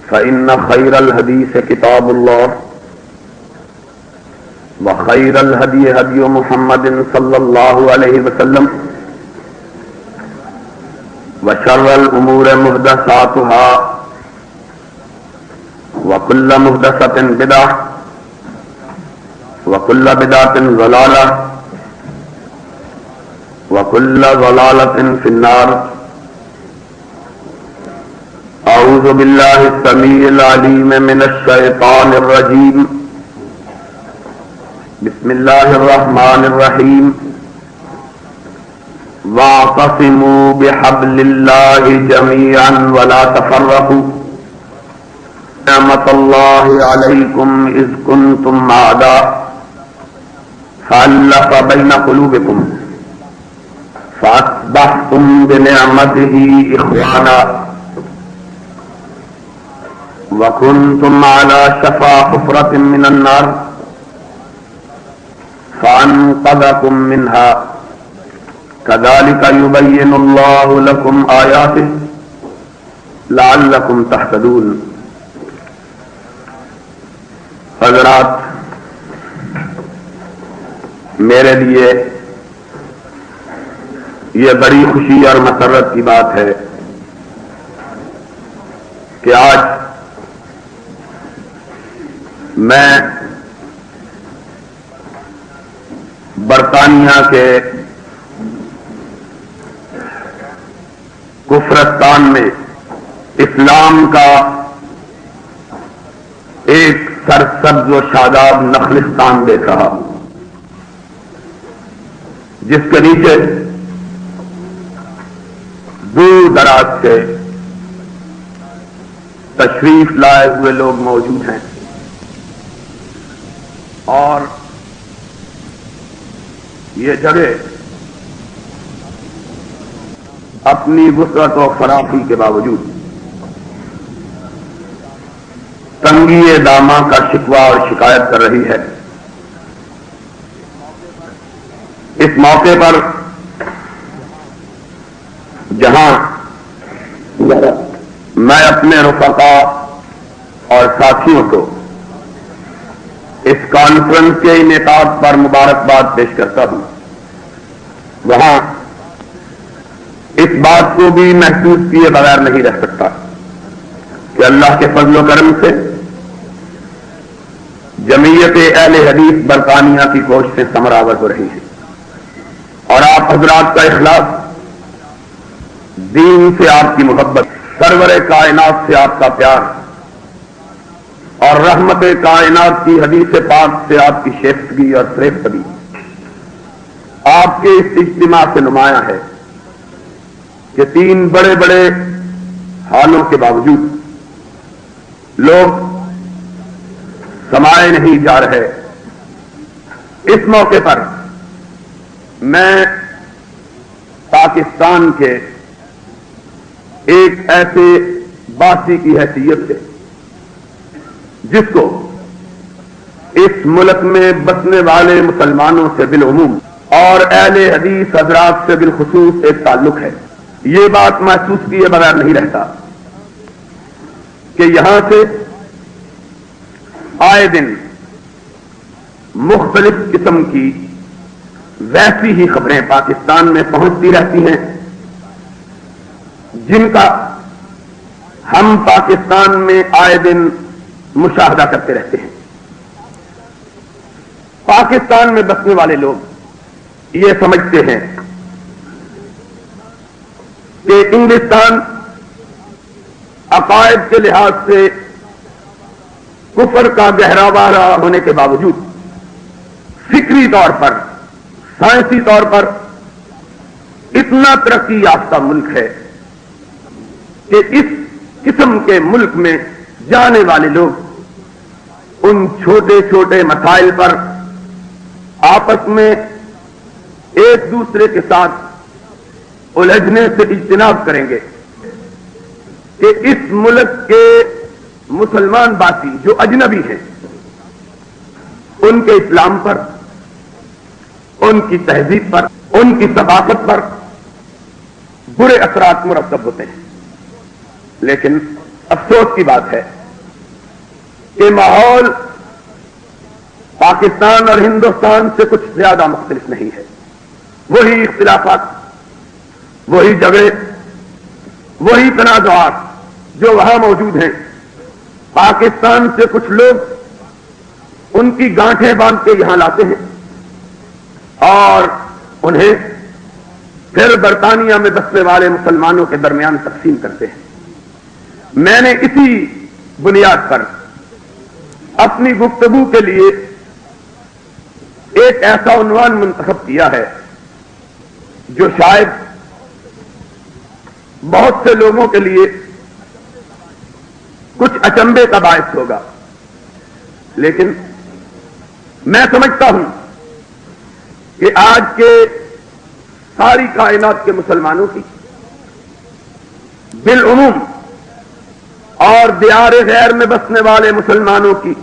فإن خير الحديث كتاب الله وخير الهدي هدي محمد صلى الله عليه وسلم وشر الأمور محدثاتها وكل محدثة بدعة وكل بدعة ضلالة وكل ضلالة في النار. أعوذ بالله السميع العليم من الشيطان الرجيم. بسم الله الرحمن الرحيم. واعتصموا بحبل الله جميعا ولا تفرقوا. نعمة الله عليكم إذ كنتم أعداء فألف بين قلوبكم فأصبحتم بنعمته إخوانا وكنتم على شفا حفرة من النار فأنقذكم منها كذلك يبين الله لكم آياته لعلكم تهتدون. حضرات، میرے لیے یہ بڑی خوشی اور مسرت کی بات ہے کہ آج میں برطانیہ کے کفرستان میں اسلام کا ایک سرسبز و شاداب نخلستان دیکھ رہا ہوں، جس کے نیچے دور دراز سے تشریف لائے ہوئے لوگ موجود ہیں اور یہ جگہ اپنی وسعت و فراخی کے باوجود تنگی داماں کا شکوہ اور شکایت کر رہی ہے. اس موقع پر جہاں میں اپنے رفقاء اور ساتھیوں کو اس کانفرنس کے انعقاد پر مبارکباد پیش کرتا ہوں، وہاں اس بات کو بھی محسوس کیے بغیر نہیں رہ سکتا کہ اللہ کے فضل و کرم سے جمعیت اہل حدیث برطانیہ کی کوششیں ثمرآور ہو رہی ہیں اور آپ حضرات کا اخلاص، دین سے آپ کی محبت، سرور کائنات سے آپ کا پیار اور رحمت کائنات کی حدیث پاک سے آپ کی شائستگی اور فریفتگی آپ کے اس اجتماع سے نمایاں ہے کہ تین بڑے بڑے حالوں کے باوجود لوگ سمائے نہیں جا رہے. اس موقع پر میں پاکستان کے ایک ایسے باسی کی حیثیت سے جس کو اس ملک میں بسنے والے مسلمانوں سے بالعموم اور اہل حدیث حضرات سے بالخصوص ایک تعلق ہے، یہ بات محسوس کیے بغیر نہیں رہتا کہ یہاں سے آئے دن مختلف قسم کی ویسی ہی خبریں پاکستان میں پہنچتی رہتی ہیں جن کا ہم پاکستان میں آئے دن مشاہدہ کرتے رہتے ہیں. پاکستان میں بسنے والے لوگ یہ سمجھتے ہیں کہ انگلستان عقائد کے لحاظ سے کفر کا گہراوارہ ہونے کے باوجود فکری طور پر، سائنسی طور پر اتنا ترقی یافتہ ملک ہے کہ اس قسم کے ملک میں جانے والے لوگ ان چھوٹے چھوٹے مسائل پر آپس میں ایک دوسرے کے ساتھ الجھنے سے اجتناب کریں گے کہ اس ملک کے مسلمان باسی جو اجنبی ہیں ان کے اسلام پر، ان کی تہذیب پر، ان کی ثقافت پر برے اثرات مرتب ہوتے ہیں. لیکن افسوس کی بات ہے کہ ماحول پاکستان اور ہندوستان سے کچھ زیادہ مختلف نہیں ہے. وہی اختلافات، وہی جھگڑے، وہی تنازعات جو وہاں موجود ہیں. پاکستان سے کچھ لوگ ان کی گانٹھیں باندھ کے یہاں لاتے ہیں اور انہیں پھر برطانیہ میں بسنے والے مسلمانوں کے درمیان تقسیم کرتے ہیں. میں نے اسی بنیاد پر اپنی گفتگو کے لیے ایک ایسا عنوان منتخب کیا ہے جو شاید بہت سے لوگوں کے لیے کچھ اچنبے کا باعث ہوگا، لیکن میں سمجھتا ہوں کہ آج کے ساری کائنات کے مسلمانوں کی بالعموم اور دیار غیر میں بسنے والے مسلمانوں کی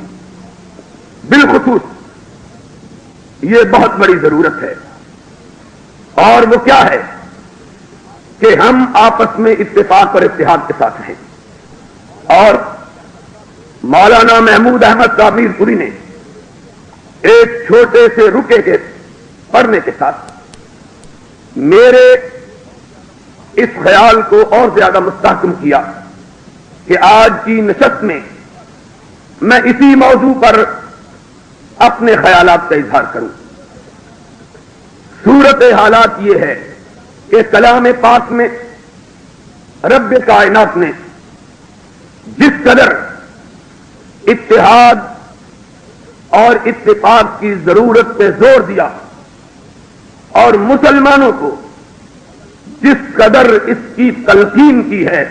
بالخصوص یہ بہت بڑی ضرورت ہے. اور وہ کیا ہے کہ ہم آپس میں اتفاق اور اتحاد کے ساتھ ہیں. اور مولانا محمود احمد قادری پوری نے ایک چھوٹے سے رکے کے پڑھنے کے ساتھ میرے اس خیال کو اور زیادہ مستحکم کیا کہ آج کی نشست میں میں اسی موضوع پر اپنے خیالات کا اظہار کروں. صورت حالات یہ ہے کہ کلام پاک میں رب کائنات نے جس قدر اتحاد اور اتفاق کی ضرورت پہ زور دیا اور مسلمانوں کو جس قدر اس کی تلقین کی ہے،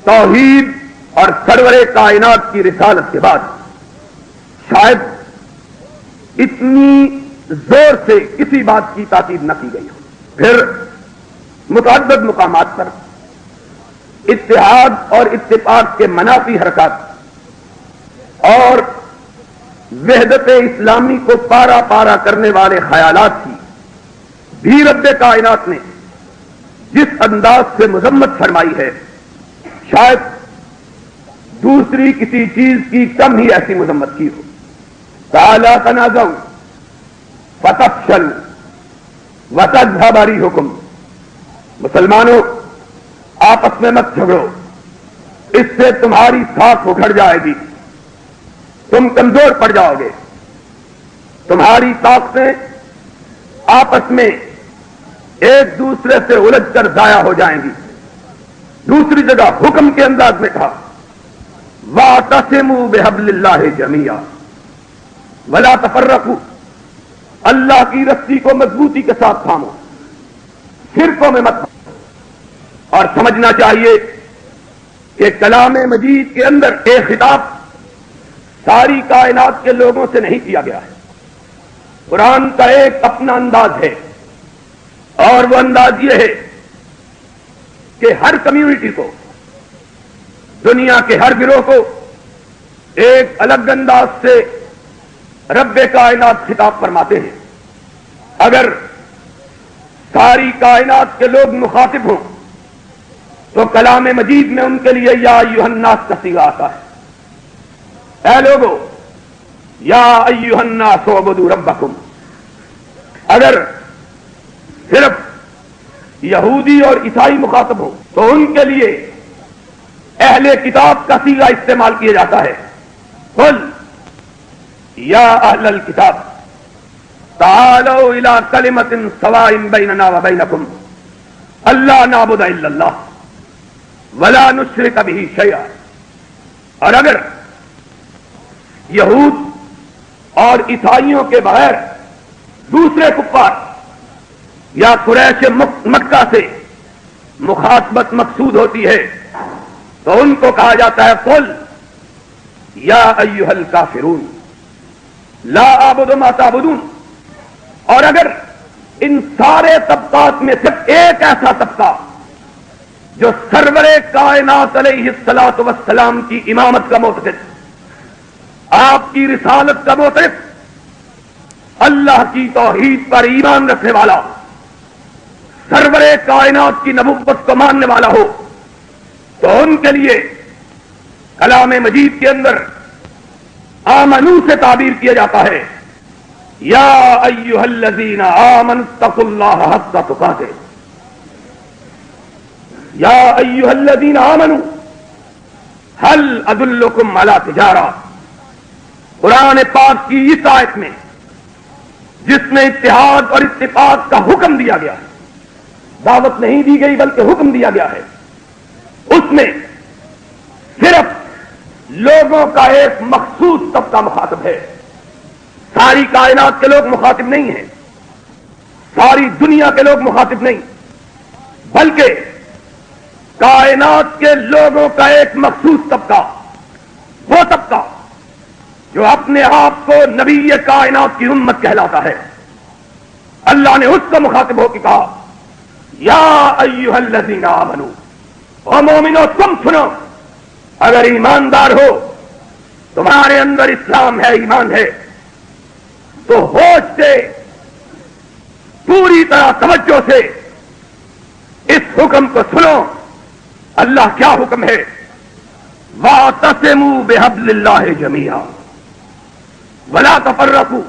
توحید اور سرور کائنات کی رسالت کے بعد شاید اتنی زور سے کسی بات کی تاکید نہ کی گئی ہو. پھر متعدد مقامات پر اتحاد اور اتفاق کے منافی حرکات اور وحدت اسلامی کو پارا پارا کرنے والے خیالات کی بھی رب کائنات نے جس انداز سے مذمت فرمائی ہے، شاید دوسری کسی چیز کی کم ہی ایسی مذمت کی ہو. تعالی تنازعوا فتفشلوا وتذهب ريحكم. مسلمانوں آپس میں مت جھگڑو، اس سے تمہاری ساکھ اکھڑ جائے گی، تم کمزور پڑ جاؤ گے، تمہاری طاقتیں آپس میں ایک دوسرے سے الجھ کر ضائع ہو جائیں گی. دوسری جگہ حکم کے انداز میں کہا وَاعْتَصِمُوا بِحَبْلِ اللَّهِ جَمِيعًا وَلَا تَفَرَّقُوا. اللہ کی رسی کو مضبوطی کے ساتھ تھامو، فرقوں میں مت. اور سمجھنا چاہیے کہ کلام مجید کے اندر ایک خطاب ساری کائنات کے لوگوں سے نہیں کیا گیا ہے. قرآن کا ایک اپنا انداز ہے اور وہ انداز یہ ہے کہ ہر کمیونٹی کو، دنیا کے ہر گروہ کو ایک الگ انداز سے رب کائنات خطاب فرماتے ہیں. اگر ساری کائنات کے لوگ مخاطب ہوں تو کلام مجید میں ان کے لیے یا ایھا الناس کا صیغہ آتا ہے. اے لوگو، یا ایھا الناس اعبدوا ربکم. اگر صرف یہودی اور عیسائی مخاطب ہوں تو ان کے لیے اہل کتاب کا صیغہ استعمال کیا جاتا ہے. قل یا اہل الکتاب تعالوا الی کلمۃ سواء بیننا وبینکم الا نعبد الا اللہ ولا نشرک بہ شیئا. اور اگر یہود اور عیسائیوں کے بغیر دوسرے کفار یا قریش مکہ سے مخاطبت مقصود ہوتی ہے تو ان کو کہا جاتا ہے قل یا ایھا الکافرون لا اعبد ما تعبدون. اور اگر ان سارے طبقات میں صرف ایک ایسا طبقہ جو سرور کائنات علیہ الصلوۃ والسلام کی امامت کا معتقد، آپ کی رسالت کا معترف، اللہ کی توحید پر ایمان رکھنے والا، سرور کائنات کی نبوت کو ماننے والا ہو، تو ان کے لیے کلام مجید کے اندر آمنو سے تعبیر کیا جاتا ہے، یا ایھا الذین آمنوا اتقوا اللہ حق تقاتے، یا ایھا الذین آمنوا هل ادلکم علی تجارہ۔ قرآن پاک کی اس آیت میں جس میں اتحاد اور اتفاق کا حکم دیا گیا ہے، دعوت نہیں دی گئی بلکہ حکم دیا گیا ہے، اس میں صرف لوگوں کا ایک مخصوص طبقہ مخاطب ہے، ساری کائنات کے لوگ مخاطب نہیں ہیں، ساری دنیا کے لوگ مخاطب نہیں، بلکہ کائنات کے لوگوں کا ایک مخصوص طبقہ، وہ طبقہ جو اپنے آپ کو نبی کائنات کی امت کہلاتا ہے، اللہ نے اس کو مخاطب ہو کے کہا، یا ایھا الذین آمنوا، او مومنو تم سنو، اگر ایماندار ہو، تمہارے اندر اسلام ہے، ایمان ہے، تو ہوش سے پوری طرح توجہ سے اس حکم کو سنو۔ اللہ کیا حکم ہے؟ وَاعْتَصِمُوا بِحَبْلِ اللَّهِ جَمِيعًا وَلَا تَفَرَّقُوا،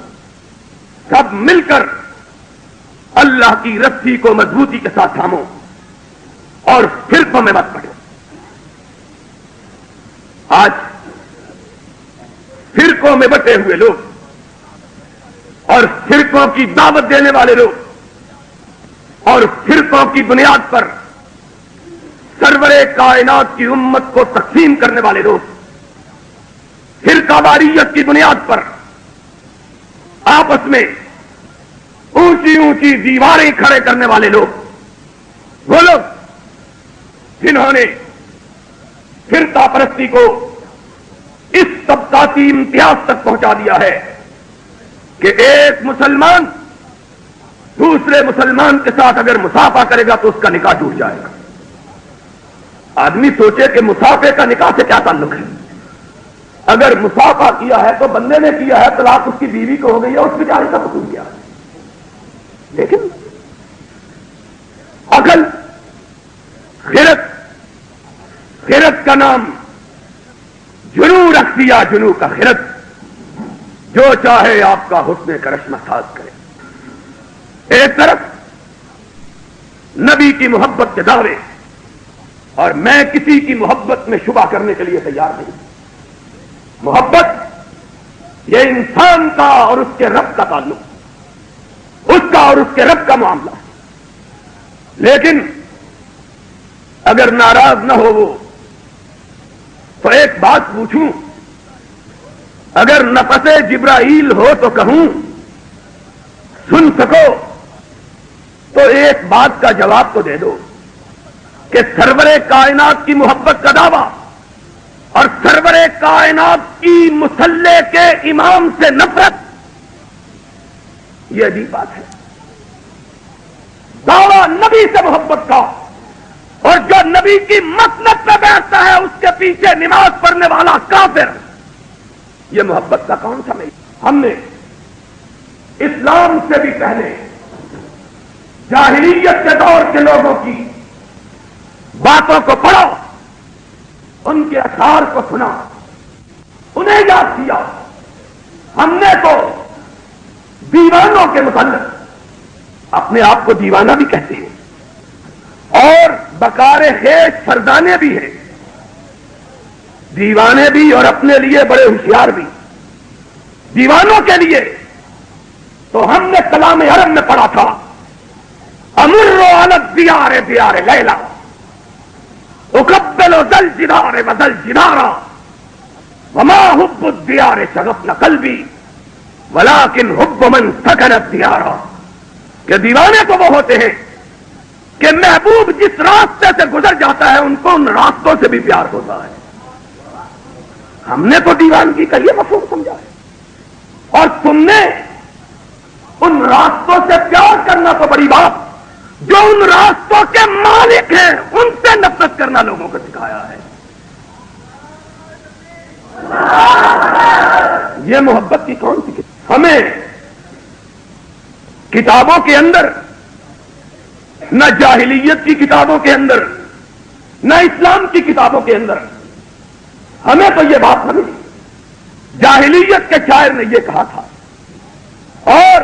سب مل کر اللہ کی رسی کو مضبوطی کے ساتھ تھامو اور فرقوں میں مت بٹو۔ آج فرقوں میں بٹے ہوئے لوگ اور فرقوں کی دعوت دینے والے لوگ اور فرقوں کی بنیاد پر سرور کائنات کی امت کو تقسیم کرنے والے لوگ، فرقہ واریت کی بنیاد پر آپس میں اونچی اونچی دیواریں کھڑے کرنے والے لوگ، وہ لوگ جنہوں نے فرقہ پرستی کو اس طبقاتی امتیاز تک پہنچا دیا ہے کہ ایک مسلمان دوسرے مسلمان کے ساتھ اگر مصافحہ کرے گا تو اس کا نکاح ٹوٹ جائے گا۔ آدمی سوچے کہ مصافحے کا نکاح سے کیا تعلق ہے؟ اگر مصافحہ کیا ہے تو بندے نے کیا ہے، طلاق اس کی بیوی کو ہو گئی ہے، اس بیچارے کا قصور کیا ہے؟ لیکن عقل، خرد کا نام جنو رکھ دیا، جنو کا خرد، جو چاہے آپ کا حسن کرشمہ ساز کرے۔ ایک طرف نبی کی محبت کے دعوے، اور میں کسی کی محبت میں شبہ کرنے کے لیے تیار نہیں۔ محبت یہ انسان کا اور اس کے رب کا تعلق، اس کا اور اس کے رب کا معاملہ، لیکن اگر ناراض نہ ہو وہ تو ایک بات پوچھوں، اگر نفس جبرائیل ہو تو کہوں، سن سکو تو ایک بات کا جواب تو دے دو کہ سرور کائنات کی محبت کا دعویٰ اور سرور کائنات کی مصلی کے امام سے نفرت، یہ عجیب بات ہے۔ دعویٰ نبی سے محبت کا، اور جو نبی کی مسلک پہ بیٹھتا ہے اس کے پیچھے نماز پڑھنے والا کافر، یہ محبت کا کون سا نہیں؟ ہم نے اسلام سے بھی پہلے جاہلیت کے دور کے لوگوں کی باتوں کو پڑھا، ان کے اشعار کو سنا، انہیں یاد کیا۔ ہم نے تو دیوانوں کے متعلق، اپنے آپ کو دیوانہ بھی کہتے ہیں اور بکار خیش فرزانے بھی ہیں، دیوانے بھی اور اپنے لیے بڑے ہوشیار بھی۔ دیوانوں کے لیے تو ہم نے کلام عرب میں پڑھا تھا، امر علی الدیار دیار لیلا اقبل ذل جدار وذل جدارا وما حب الدیار شغفنا قلبی ولکن حب من سکن الدیار، کہ دیوانے تو وہ ہوتے ہیں کہ محبوب جس راستے سے گزر جاتا ہے ان کو ان راستوں سے بھی پیار ہوتا ہے۔ ہم نے تو دیوانگی کا یہ مفہوم سمجھا ہے، اور تم نے ان راستوں سے پیار کرنا تو بڑی بات، جو ان راستوں کے مالک ہیں ان سے نفرت کرنا لوگوں کو سکھایا ہے۔ یہ محبت کی کون سی کتاب؟ ہمیں کتابوں کے اندر، نہ جاہلیت کی کتابوں کے اندر، نہ اسلام کی کتابوں کے اندر ہمیں تو یہ بات سمجھی، جاہلیت کے شاعر نے یہ کہا تھا، اور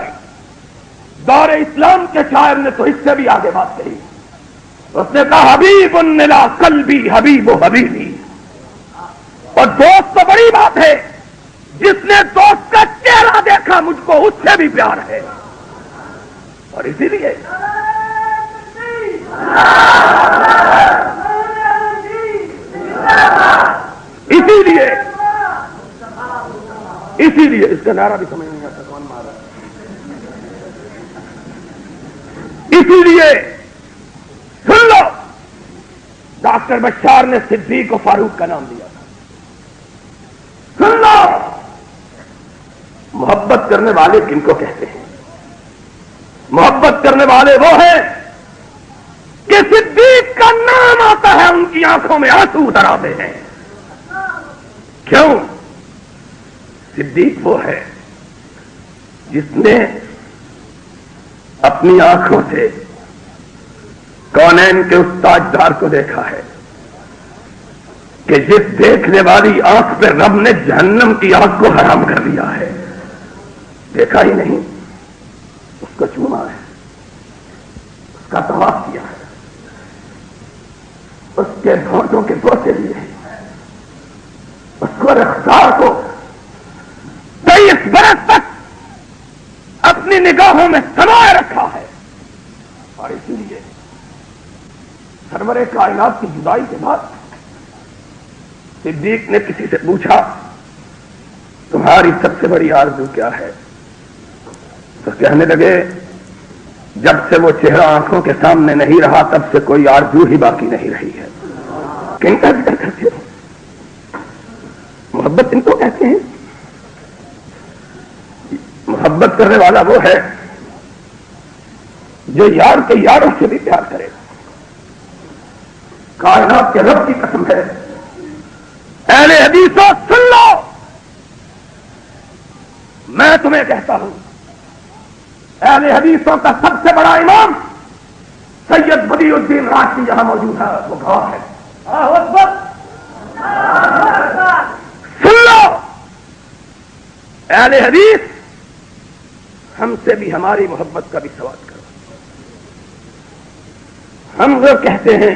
دور اسلام کے شاعر نے تو اس سے بھی آگے بات کہی. اس نے کہا حبیب نلا قلبی حبیب و حبیبی. اور دوست تو بڑی بات ہے، جس نے دوست کا چہرہ دیکھا مجھ کو اس سے بھی پیار ہے. اور اسی لیے اس کا نعرہ بھی سمجھ نہیں آتا کون مارا. اسی لیے سن لو، ڈاکٹر بشار نے صدیق و فاروق کا نام دیا تھا. سن لو، محبت کرنے والے کن کو کہتے ہیں؟ محبت کرنے والے وہ ہیں کہ صدیق کا نام آتا ہے ان کی آنکھوں میں آنسو اتر آتے ہیں. کیوں؟ صدیق وہ ہے جس نے اپنی آنکھوں سے کونین کے اس تاجدار کو دیکھا ہے کہ جس دیکھنے والی آنکھ پہ رب نے جہنم کی آگ کو حرام کر دیا ہے. دیکھا ہی نہیں، اس کو چوما ہے، اس کا طواف کیا ہے، اس کے ہونٹوں کے بوسے لیے ہیں، اس کو رفتار کو 23 برس تک اپنی نگاہوں میں سمائے رکھا ہے. اور اسی لیے سرور کائنات کی جدائی کے بعد صدیق نے کسی سے پوچھا تمہاری سب سے بڑی آرزو کیا ہے؟ تو کہنے لگے جب سے وہ چہرہ آنکھوں کے سامنے نہیں رہا تب سے کوئی آرزو ہی باقی نہیں رہی ہے. کن کا ذکر کرتے ہو؟ محبت ان کو کہتے ہیں. محبت کرنے والا وہ ہے جو یار کے یاروں سے بھی پیار کرے. کائنات کے رب کی قسم ہے، اہل حدیثوں سن لو، میں تمہیں کہتا ہوں اہل حدیثوں کا سب سے بڑا امام سید بدیع الدین راشدی یہاں موجود ہے، وہ گواہ ہے. سن لو اہل حدیث، ہم سے بھی ہماری محبت کا بھی سوال کرو. ہم وہ کہتے ہیں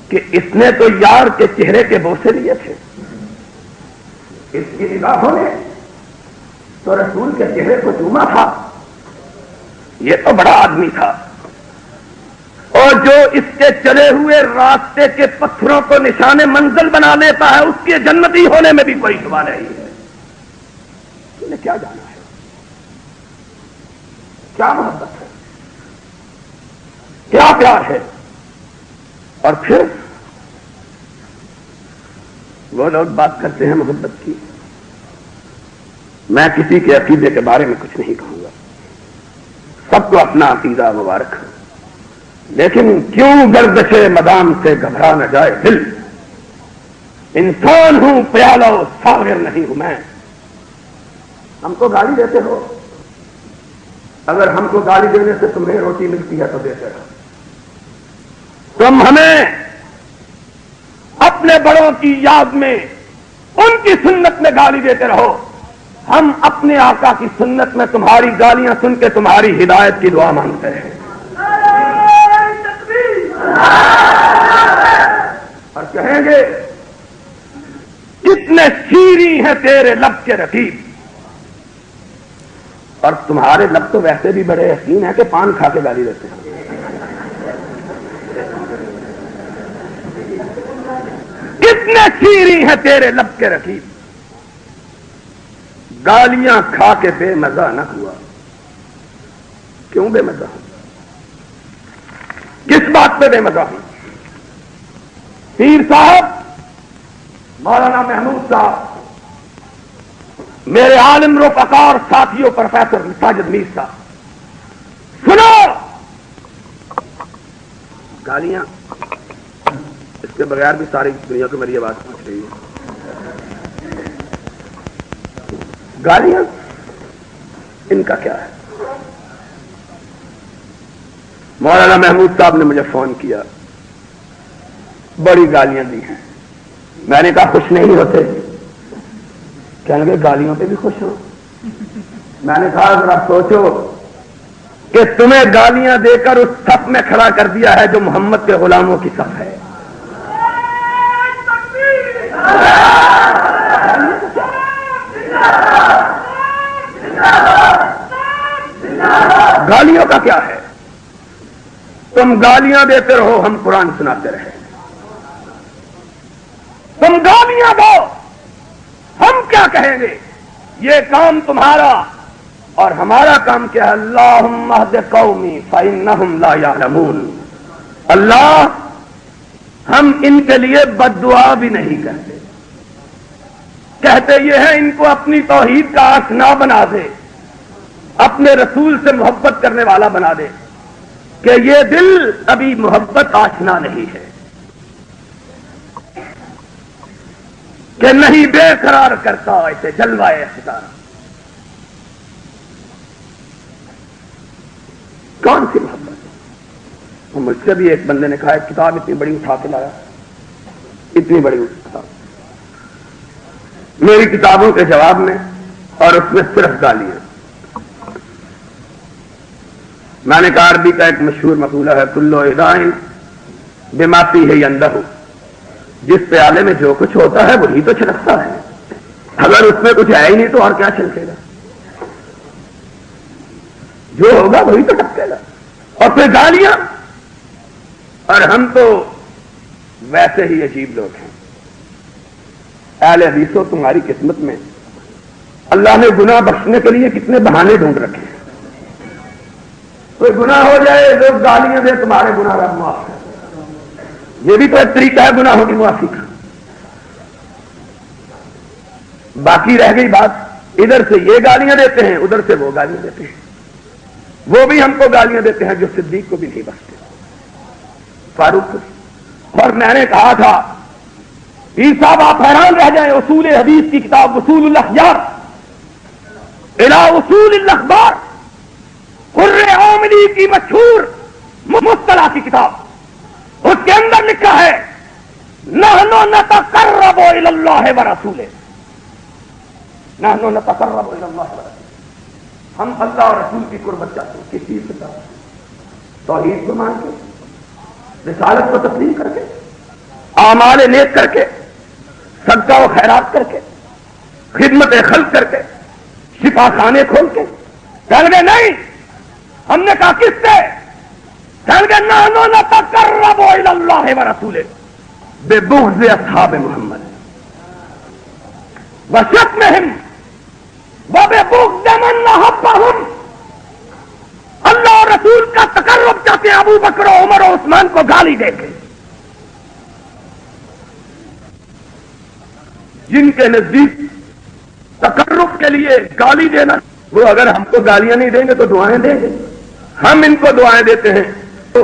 کہ اس نے تو یار کے چہرے کے بوسے لیے تھے، اس کی نگاہوں نے تو رسول کے چہرے کو چوما تھا. یہ تو بڑا آدمی تھا، اور جو اس کے چلے ہوئے راستے کے پتھروں کو نشان منزل بنا لیتا ہے اس کے جنتی ہونے میں بھی کوئی شبہ نہیں ہے. تم نے کیا جانا ہے؟ کیا محبت ہے؟ کیا پیار ہے؟ اور پھر وہ لوگ بات کرتے ہیں محبت کی. میں کسی کے عقیدے کے بارے میں کچھ نہیں کہوں گا، سب کو اپنا عقیدہ مبارک ہے، لیکن کیوں گردش مدام سے گھبرا نہ جائے دل. انسان ہوں پیالہ و ساغر نہیں ہوں میں. ہم کو گالی دیتے ہو، اگر ہم کو گالی دینے سے تمہیں روٹی ملتی ہے تو دیتے رہو. تم ہمیں اپنے بڑوں کی یاد میں ان کی سنت میں گالی دیتے رہو، ہم اپنے آقا کی سنت میں تمہاری گالیاں سن کے تمہاری ہدایت کی دعا مانگتے ہیں. اور کہیں گے کتنے شیریں ہیں تیرے لب کے رقیب. اور تمہارے لب تو ویسے بھی بڑے حسین ہیں کہ پان کھا کے گالی دیتے ہیں. کتنے شیریں ہیں تیرے لب کے رقیب. گالیاں کھا کے بے مزہ نہ ہوا. کیوں بے مزہ ہوں؟ کس بات پہ بے مزہ ہوں؟ پیر صاحب مولانا محمود صاحب، میرے عالم رفقا ساتھیوں پروفیسر ساجد میر صاحب، سنو گالیاں، اس کے بغیر بھی ساری دنیا کو میری آواز پہنچ رہی ہے. گالیاں ان کا کیا ہے؟ مولانا محمود صاحب نے مجھے فون کیا، بڑی گالیاں دی ہیں. میں نے کہا خوش نہیں ہوتے؟ کہنے لگے گالیوں پہ بھی خوش ہو. میں نے کہا ذرا سوچو کہ تمہیں گالیاں دے کر اس صف میں کھڑا کر دیا ہے جو محمد کے غلاموں کی صف ہے. گالیوں کا کیا ہے؟ تم گالیاں دیتے رہو، ہم قرآن سناتے رہے. تم گالیاں دو، ہم کیا کہیں گے؟ یہ کام تمہارا اور ہمارا کام کیا ہے؟ اللہم اہد قومی فإنہم لا یعلمون. اللہ ہم ان کے لیے بد دعا بھی نہیں کرتے، کہتے یہ ہے ان کو اپنی توحید کا آشنا بنا دے، اپنے رسول سے محبت کرنے والا بنا دے، کہ یہ دل ابھی محبت آشنا نہیں ہے، کہ نہیں بے قرار کرتا ایسے جلوائے ستارہ. کون سی محبت؟ مجھ سے بھی ایک بندے نے کہا ایک کتاب اتنی بڑی اٹھا کے لایا، اتنی بڑی کتاب، میری کتابوں کے جواب میں، اور اس میں صرف گالیاں. میں نے کہا عربی کا ایک مشہور مقولہ ہے کلو ادائن بما فیہ ینضح، جس پیالے میں جو کچھ ہوتا ہے وہی تو چھلکتا ہے، اگر اس میں کچھ ہے ہی نہیں تو اور کیا چھلکے گا؟ جو ہوگا وہی تو ٹپکے گا. اور پھر گالیاں. اور ہم تو ویسے ہی عجیب لوگ ہیں. اہل حدیثوں تمہاری قسمت میں اللہ نے گناہ بخشنے کے لیے کتنے بہانے ڈھونڈ رکھے ہیں. کوئی گناہ ہو جائے لوگ گالیاں دیں تمہارے گناہ کا معاف کر. یہ بھی تو ایک طریقہ ہے گناہوں کی معافی کا. باقی رہ گئی بات، ادھر سے یہ گالیاں دیتے ہیں، ادھر سے وہ گالیاں دیتے ہیں. وہ بھی ہم کو گالیاں دیتے ہیں جو صدیق کو بھی نہیں بخشتے، فاروق کو. اور میں نے کہا تھا پیر صاحب آپ حیران رہ جائیں، اصول حدیث کی کتاب اصول الاخبار الى اصول الاخبار، قرۃ عاملی کی مشہور مصطلح کی کتاب، اس کے اندر لکھا ہے نحن نتقرب الى اللہ ورسولہ، نحن نتقرب الى اللہ ورسولہ، ہم اللہ اور رسول کی قربت چاہتے ہیں. کس چیز سے؟ توحید کو مان کے، رسالت کو تسلیم کر کے، اعمال نیک کر کے، صدقہ و خیرات کر کے، خدمت خلق کر کے، شفا خانے کھول کے. کہہ گئے نہیں. ہم نے کہا کس سے؟ کہہ گئے نحن نتقرب الى اللہ ورسولہ ببغض اصحاب محمد وشتمہم وببغض من احبہم. اللہ اور رسول کا تقرب چاہتے ہیں ابو بکر و عمر و عثمان کو گالی دے کے. جن کے نزدیک تقرب کے لیے گالی دینا، وہ اگر ہم کو گالیاں نہیں دیں گے تو دعائیں دیں گے. ہم ان کو دعائیں دیتے ہیں تو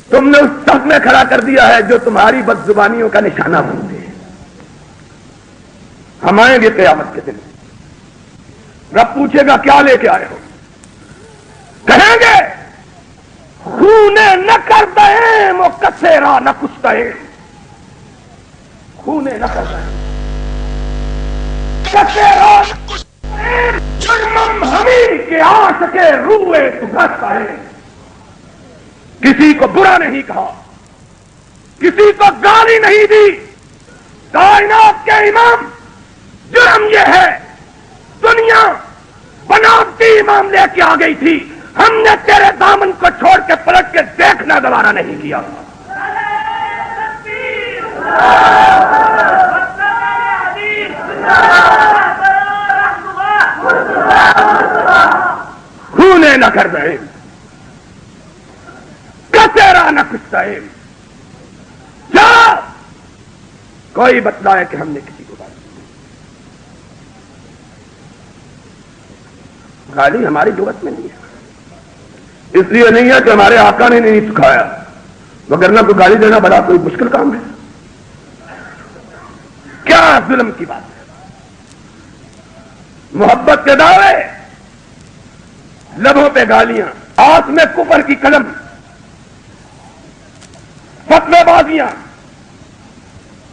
تم نے اس صف میں کھڑا کر دیا ہے جو تمہاری بد زبانیوں کا نشانہ بنتے ہیں. ہم آئیں گے قیامت کے دن، رب پوچھے گا کیا لے کے آئے ہو؟ کہیں گے خونے نہ کر دیں وہ کسیرا نہ کچھ دیں، خونے نہ کر دیں کسیرا نہ کچھ دیں، جرمم ہمیں کے آس کے روئے تو گھس آئے. کسی کو برا نہیں کہا، کسی کو گالی نہیں دی. کائنات کے امام، جرم یہ ہے دنیا بناوٹی امام لے کے آ گئی تھی، ہم نے تیرے دامن کو چھوڑ کے پلٹ کے دیکھنا دوبارہ نہیں کیا. خونے نہ کر دیں، کسیرا نہ کچھ دیں. کیا کوئی بتلائے کہ ہم نے کسی کو گالی ہماری جرت میں نہیں ہے. اس لیے نہیں ہے کہ ہمارے آقا نے نہیں سکھایا، وگرنہ کوئی گالی دینا بڑا کوئی مشکل کام ہے. کیا ظلم کی بات ہے. محبت کے دعوے، لبوں پہ گالیاں، ہاتھ میں کفر کی قلم، فتوے بازیاں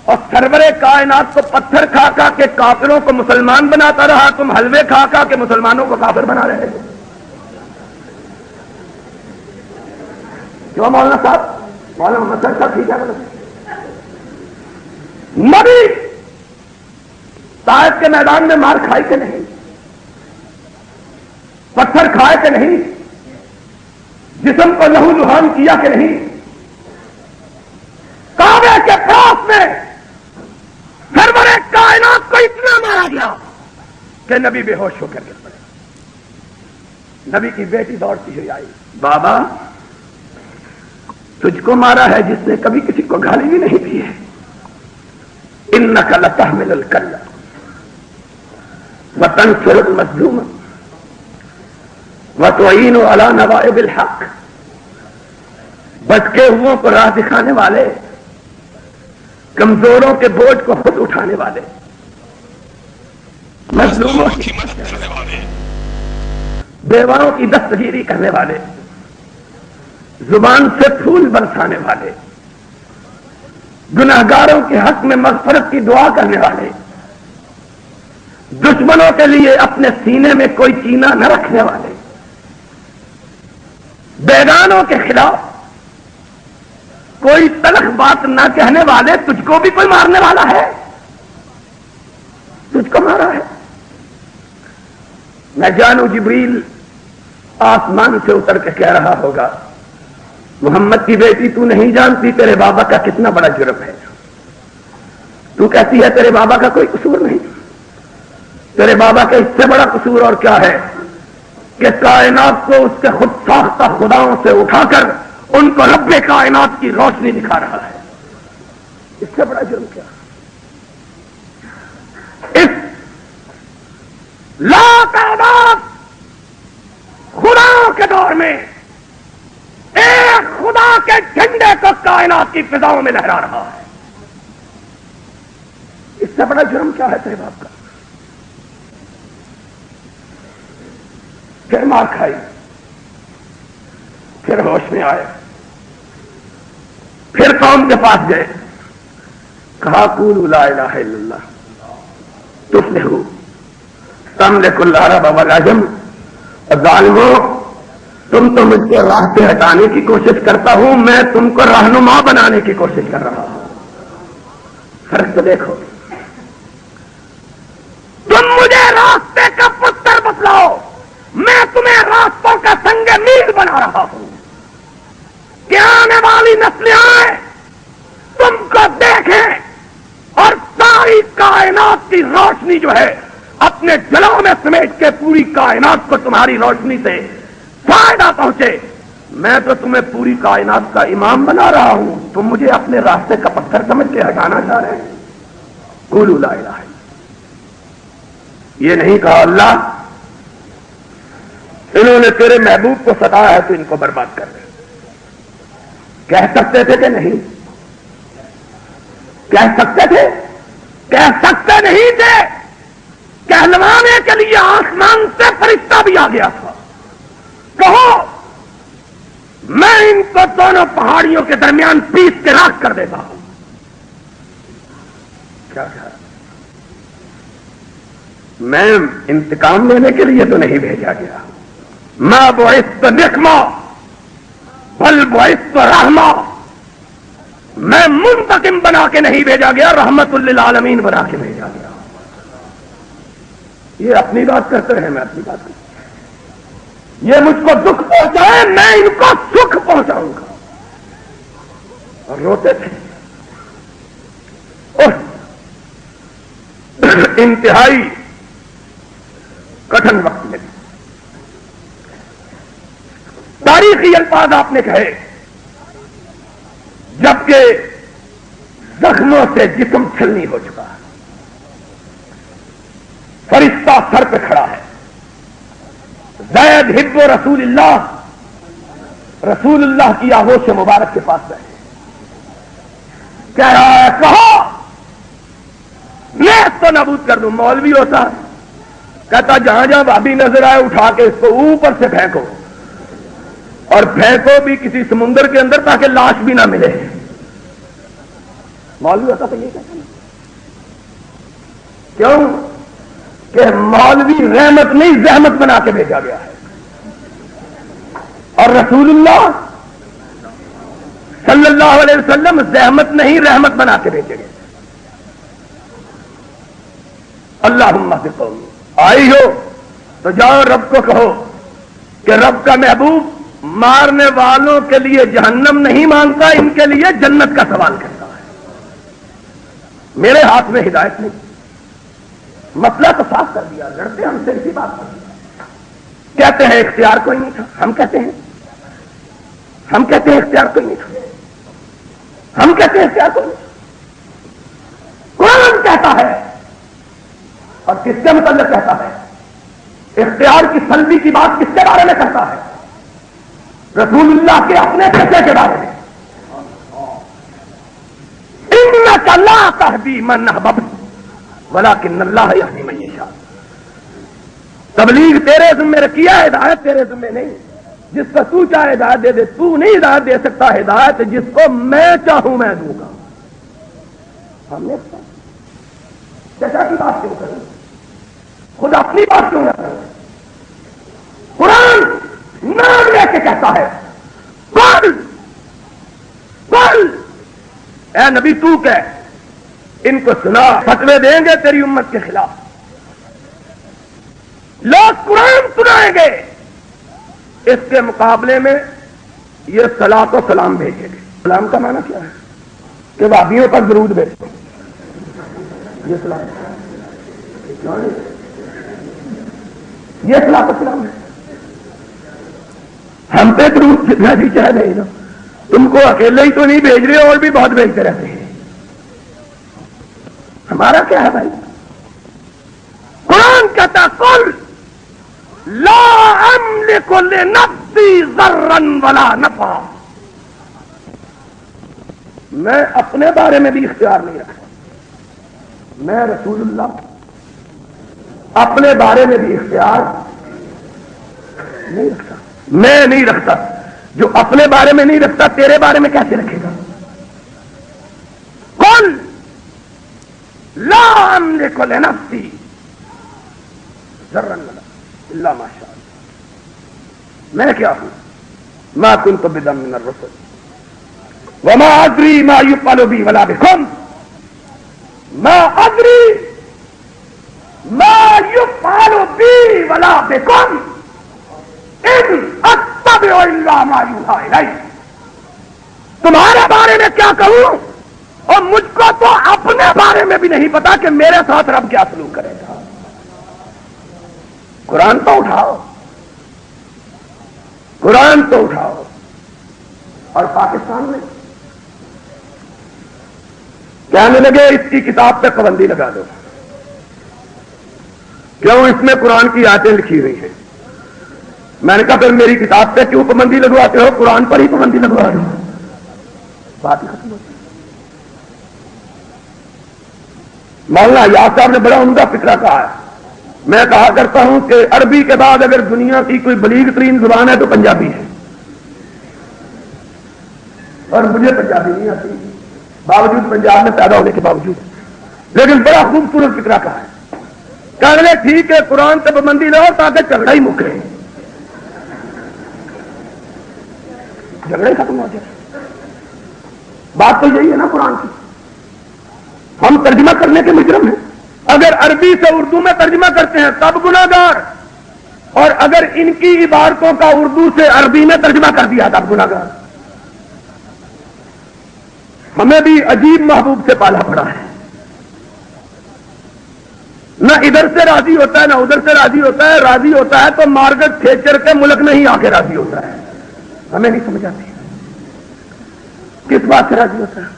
اور سرور کائنات کو پتھر کھا کھا کے کافروں کو مسلمان بناتا رہا، تم حلوے کھا کھا کے مسلمانوں کو کافر بنا رہے ہو. کیوں مولانا صاحب؟ مولانا محمد صاحب ٹھیک ہے. نبی طائف کے میدان میں مار کھائے کہ نہیں؟ پتھر کھائے کہ نہیں؟ جسم کو لہو لہان کیا کہ نہیں؟ کعبے کے پاس میں سرور کائنات کو اتنا مارا گیا کہ نبی بے ہوش ہو کر گر پڑے. نبی کی بیٹی دوڑتی ہوئی آئی، بابا تجھ کو مارا ہے جس نے کبھی کسی کو گالی بھی نہیں دی ہے. انک لتحمل الکل وتنصر المظلوم وتعین علی نوائب الحق. بھٹکے ہوئوں کو راہ دکھانے والے، کمزوروں کے بوجھ کو خود اٹھانے والے، مظلوموں کی مدد کرنے والے، بیواؤں کی دستگیری کرنے والے، زبان سے پھول برسانے والے، گناہگاروں کے حق میں مغفرت کی دعا کرنے والے، دشمنوں کے لیے اپنے سینے میں کوئی چینہ نہ رکھنے والے، بیگانوں کے خلاف کوئی تلخ بات نہ کہنے والے. تجھ کو بھی کوئی مارنے والا ہے؟ تجھ کو مارا ہے. میں جانوں جبریل آسمان سے اتر کے کہہ رہا ہوگا، محمد کی بیٹی تو نہیں جانتی تیرے بابا کا کتنا بڑا جرم ہے. تو کہتی ہے تیرے بابا کا کوئی قصور نہیں. تیرے بابا کا اس سے بڑا قصور اور کیا ہے کہ کائنات کو اس کے خود ساختہ خداؤں سے اٹھا کر ان کو رب کائنات کی روشنی دکھا رہا ہے. اس سے بڑا جرم کیا؟ اس لا تعداد خداؤں کے دور میں ایک خدا کے جھنڈے کو کائنات کی فضاؤں میں لہرا رہا ہے. اس سے بڑا جرم کیا ہے تیرے باپ کا؟ پھر مار کھائی، پھر ہوش میں آئے، پھر قوم کے پاس گئے، کہا قولوا لا الہ الا اللہ تفلحوا تملکوا العرب والعجم. ظالموں، تم تو مجھ کو راہ سے ہٹانے کی کوشش کرتا ہوں، میں تم کو رہنما بنانے کی کوشش کر رہا ہوں. فرق تو دیکھو. تم مجھے راستے کا پتھر بتلاؤ، میں تمہیں راستوں کا سنگ میل بنا رہا ہوں کہ آنے والی نسلیں آئیں، تم کو دیکھیں اور ساری کائنات کی روشنی جو ہے اپنے جلوں میں سمیٹ کے پوری کائنات کو تمہاری روشنی سے فائدہ پہنچے. میں تو تمہیں پوری کائنات کا امام بنا رہا ہوں، تم مجھے اپنے راستے کا پتھر سمجھ کے ہٹانا چاہ رہے ہیں. قولوا لا الہ. یہ نہیں کہا اللہ انہوں نے تیرے محبوب کو ستایا ہے تو ان کو برباد کر دے. کہہ سکتے تھے کہ نہیں؟ کہہ سکتے تھے؟ کہہ سکتے نہیں تھے. کہلوانے کے لیے آسمان سے فرشتہ بھی آ گیا تھا. کہو میں ان کو دونوں پہاڑیوں کے درمیان پیس کے راکھ کر دیتا ہوں. کیا کہا؟ میں انتقام لینے کے لیے تو نہیں بھیجا گیا. ما بعثت نقما بل بعثت رحمہ. میں منتقم بنا کے نہیں بھیجا گیا، رحمت للعالمین بنا کے بھیجا گیا. یہ اپنی بات کرتے رہے، میں اپنی بات کرتا ہوں. یہ مجھ کو دکھ پہنچائے، میں ان کو سکھ پہنچاؤں گا. اور روتے تھے. اور انتہائی کٹھن وقت میں تاریخی الفاظ آپ نے کہے، جبکہ زخموں سے جسم چھلنی ہو چکا ہے. فرشتہ سر پہ کھڑا ہے. زید حب رسول اللہ، رسول اللہ کی آغوش مبارک کے پاس بیٹھے کہہ رہا ہے کہو میں تو نابود کر دوں. مولوی ہوتا کہتا جہاں جہاں بھابھی نظر آئے اٹھا کے اس کو اوپر سے پھینکو، اور پھینکو بھی کسی سمندر کے اندر تاکہ لاش بھی نہ ملے. مولوی ہوتا تو یہ کہتا نا، کیوں کہ مولوی رحمت نہیں زحمت بنا کے بھیجا گیا ہے، اور رسول اللہ صلی اللہ علیہ وسلم زحمت نہیں رحمت بنا کے بھیجے گئے۔ اللہم اہد قومی، آئی ہو تو جاؤ رب کو کہو کہ رب کا محبوب مارنے والوں کے لیے جہنم نہیں مانگتا، ان کے لیے جنت کا سوال کرتا ہے، میرے ہاتھ میں ہدایت نہیں۔ مسئلہ تو صاف کر دیا، لڑتے ہم سے اسی بات پر، کہتے ہیں اختیار کوئی نہیں تھا، ہم کہتے ہیں اختیار کوئی نہیں تھا، ہم کہتے ہیں اختیار کوئی نہیں تھا۔ قرآن کہتا ہے، اور کس کے متعلق کہتا ہے؟ اختیار کی سلبی کی بات کس کے بارے میں کرتا ہے؟ رسول اللہ کے اپنے بیٹے کے بارے میں، انک لا تہدی من احببت ولکن اللہ یہدی من یشاء۔ تبلیغ تیرے ذمہ رکھی ہے، ہدایت تیرے ذمہ نہیں، جس کو تو چاہے ہدایت دے دے، تو نہیں ہدایت دے سکتا، ہدایت جس کو میں چاہوں میں دوں گا۔ ہم نے چچا کی بات کیوں کریں، خود اپنی بات کیوں نہ کریں؟ قرآن نام لے کے کہتا ہے قل قل، اے نبی تو کہہ، ان کو سنا، فتوے دیں گے تیری امت کے خلاف، لوگ قرآن سنائیں گے، اس کے مقابلے میں یہ صلاۃ و سلام بھیجیں گے۔ سلام کا معنی کیا ہے؟ کہ وادیوں پر درود بھیجو، یہ سلام، یہ صلاۃ و سلام ہے۔ ہم پہ درود جتنا بھی چاہے بھیجو، تم کو اکیلے ہی تو نہیں بھیج رہے، اور بھی بہت بھیجتے رہتے ہیں۔ ہمارا کیا ہے بھائی؟ قرآن کہتا قل لا املک لنفسی ضرا ولا نفعا، میں اپنے بارے میں بھی اختیار نہیں رکھتا، میں رسول اللہ اپنے بارے میں بھی اختیار نہیں رکھتا، میں نہیں رکھتا۔ جو اپنے بارے میں نہیں رکھتا تیرے بارے میں کیسے رکھے گا؟ قل لا املک لنفسی ضرا ولا الا ما شاء اللہ، میں کیا ہوں؟ ما كنت بدعا من الرسل وما ادری ما يفعل بي ولا بكم، ما ادری ما يفعل بي ولا بكم ان اتبع الا ما يوحى الي۔ تمہارے بارے میں کیا کہوں، اور مجھ کو تو اپنے بارے میں بھی نہیں پتا کہ میرے ساتھ رب کیا سلوک کرے گا۔ قرآن تو اٹھاؤ، قرآن تو اٹھاؤ۔ اور پاکستان میں کہنے لگے اس کی کتاب پہ پابندی لگا دو، کیوں؟ اس میں قرآن کی آیتیں لکھی ہوئی ہیں۔ میں نے کہا پھر میری کتاب پہ کیوں پابندی لگواتے ہو؟ قرآن پر ہی پابندی لگوا دو، بات ہی ختم ہوتی۔ مولانا یاد صاحب نے بڑا عمدہ فکرہ کہا ہے، میں کہا کرتا ہوں کہ عربی کے بعد اگر دنیا کی کوئی بلیغ ترین زبان ہے تو پنجابی ہے، اور مجھے پنجابی نہیں آتی باوجود پنجاب میں پیدا ہونے کے باوجود، لیکن بڑا خوبصورت فکرہ کہا ہے۔ کہنے لے ٹھیک ہے قرآن سے پابندی لاؤ تاکہ جھگڑا ہی مکے، جھگڑے ختم ہو جائے۔ بات تو یہی ہے نا قرآن کی، ہم ترجمہ کرنے کے مجرم ہیں۔ اگر عربی سے اردو میں ترجمہ کرتے ہیں تب گناہگار، اور اگر ان کی عبارتوں کا اردو سے عربی میں ترجمہ کر دیا تب گناہگار۔ ہمیں بھی عجیب محبوب سے پالا پڑا ہے، نہ ادھر سے راضی ہوتا ہے نہ ادھر سے راضی ہوتا ہے، راضی ہوتا ہے تو مارگٹ تھیچر کے ملک میں ہی آ کے راضی ہوتا ہے۔ ہمیں نہیں سمجھ آتی کس بات سے راضی ہوتا ہے۔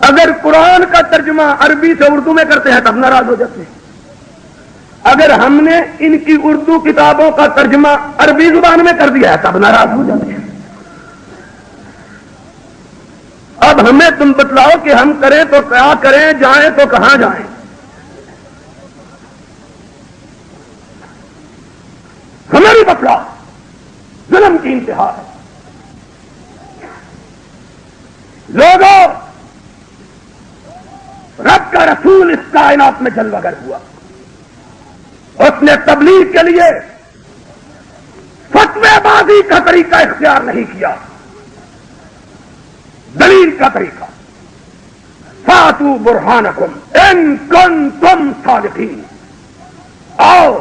اگر قرآن کا ترجمہ عربی سے اردو میں کرتے ہیں تب ناراض ہو جاتے ہیں، اگر ہم نے ان کی اردو کتابوں کا ترجمہ عربی زبان میں کر دیا ہے تب ناراض ہو جاتے ہیں۔ اب ہمیں تم بتلاؤ کہ ہم کریں تو کیا کریں، جائیں تو کہاں جائیں؟ ہمیں بھی بتلاؤ، ظلم کی انتہا ہے۔ لوگوں رب کا رسول اس کائنات میں جلوہ گر ہوا. اس نے تبلیغ کے لیے فتوی بازی کا طریقہ اختیار نہیں کیا، دلیل کا طریقہ. فاتو برہانکم ان کنتم صادقین. آؤ،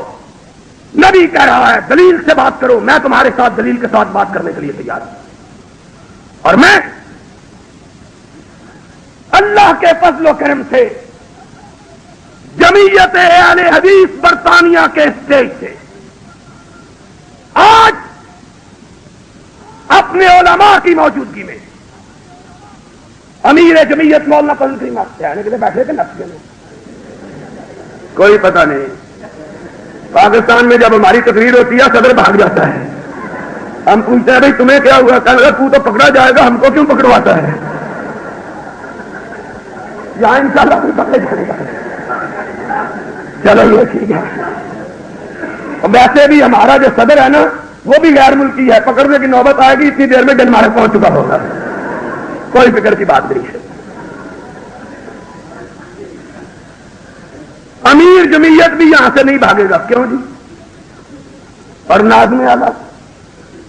نبی کہہ رہا ہے دلیل سے بات کرو، میں تمہارے ساتھ دلیل کے ساتھ بات کرنے کے لیے تیار ہوں. اور میں اللہ کے فضل و کرم سے جمعیت اہل حدیث برطانیہ کے اسٹیج سے آج اپنے علماء کی موجودگی میں امیر جمعیت مولانا فضل کریم سے آنے کے لیے بیٹھے تھے نقشے میں. کوئی پتہ نہیں. پاکستان میں جب ہماری تقریر ہوتی ہے صدر بھاگ جاتا ہے. ہم پوچھتے ہیں بھائی تمہیں کیا ہوا؟ کہنے لگا تو تو پکڑا جائے گا، ہم کو کیوں پکڑواتا ہے؟ یہاں انشاءاللہ کوئی پکڑے جانے گا. چلو یہ ٹھیک ہے. ویسے بھی ہمارا جو صدر ہے نا وہ بھی غیر ملکی ہے، پکڑنے کی نوبت آئے گی اتنی دیر میں ڈنمارک پہنچ چکا ہوگا. کوئی فکر کی بات نہیں ہے. امیر جمعیت بھی یہاں سے نہیں بھاگے گا. کیوں جی؟ اور ناظم اعلیٰ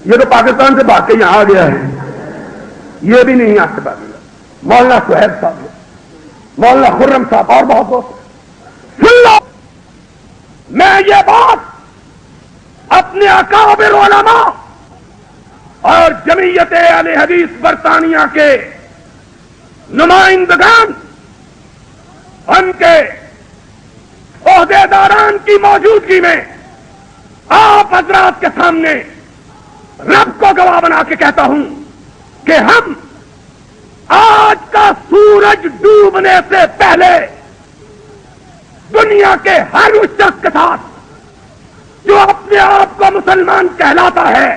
یہ تو پاکستان سے بھاگ کے یہاں آ گیا ہے، یہ بھی نہیں یہاں سے بھاگے گا. مولانا سہیب صاحب، مولانا خرم صاحب اور بہت بہت. سن لو، میں یہ بات اپنے اکابر علماء اور جمعیت اہل حدیث برطانیہ کے نمائندگان، ان کے عہدے داران کی موجودگی میں آپ حضرات کے سامنے رب کو گواہ بنا کے کہتا ہوں کہ ہم آج کا سورج ڈوبنے سے پہلے دنیا کے ہر اس شخص کے ساتھ جو اپنے آپ کو مسلمان کہلاتا ہے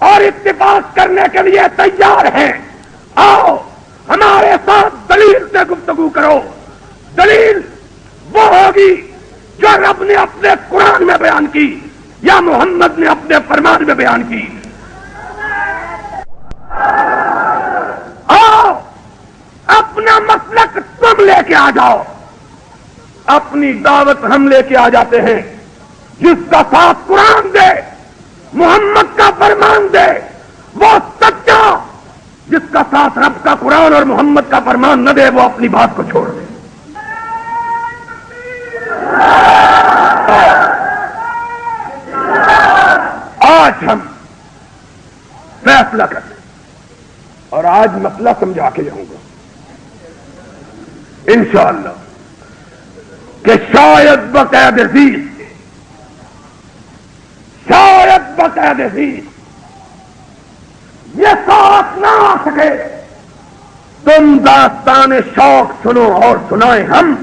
اور اتفاق کرنے کے لیے تیار ہیں، آؤ ہمارے ساتھ دلیل سے گفتگو کرو. دلیل وہ ہوگی جو رب نے اپنے قرآن میں بیان کی یا محمد نے اپنے فرمان میں بیان کی. آؤ اپنا مسلک تم لے کے آ جاؤ. اپنی دعوت ہم لے کے آ جاتے ہیں. جس کا ساتھ قرآن دے، محمد کا فرمان دے، وہ سچا. جس کا ساتھ رب کا قرآن اور محمد کا فرمان نہ دے، وہ اپنی بات کو چھوڑ دے. آج ہم فیصلہ کریں اور آج مسئلہ سمجھا کے جاؤں گا انشاءاللہ کہ شاید بقید عزیز یہ ساتھ نہ آ سکے. تم داستان شوق سنو اور سنائیں ہم.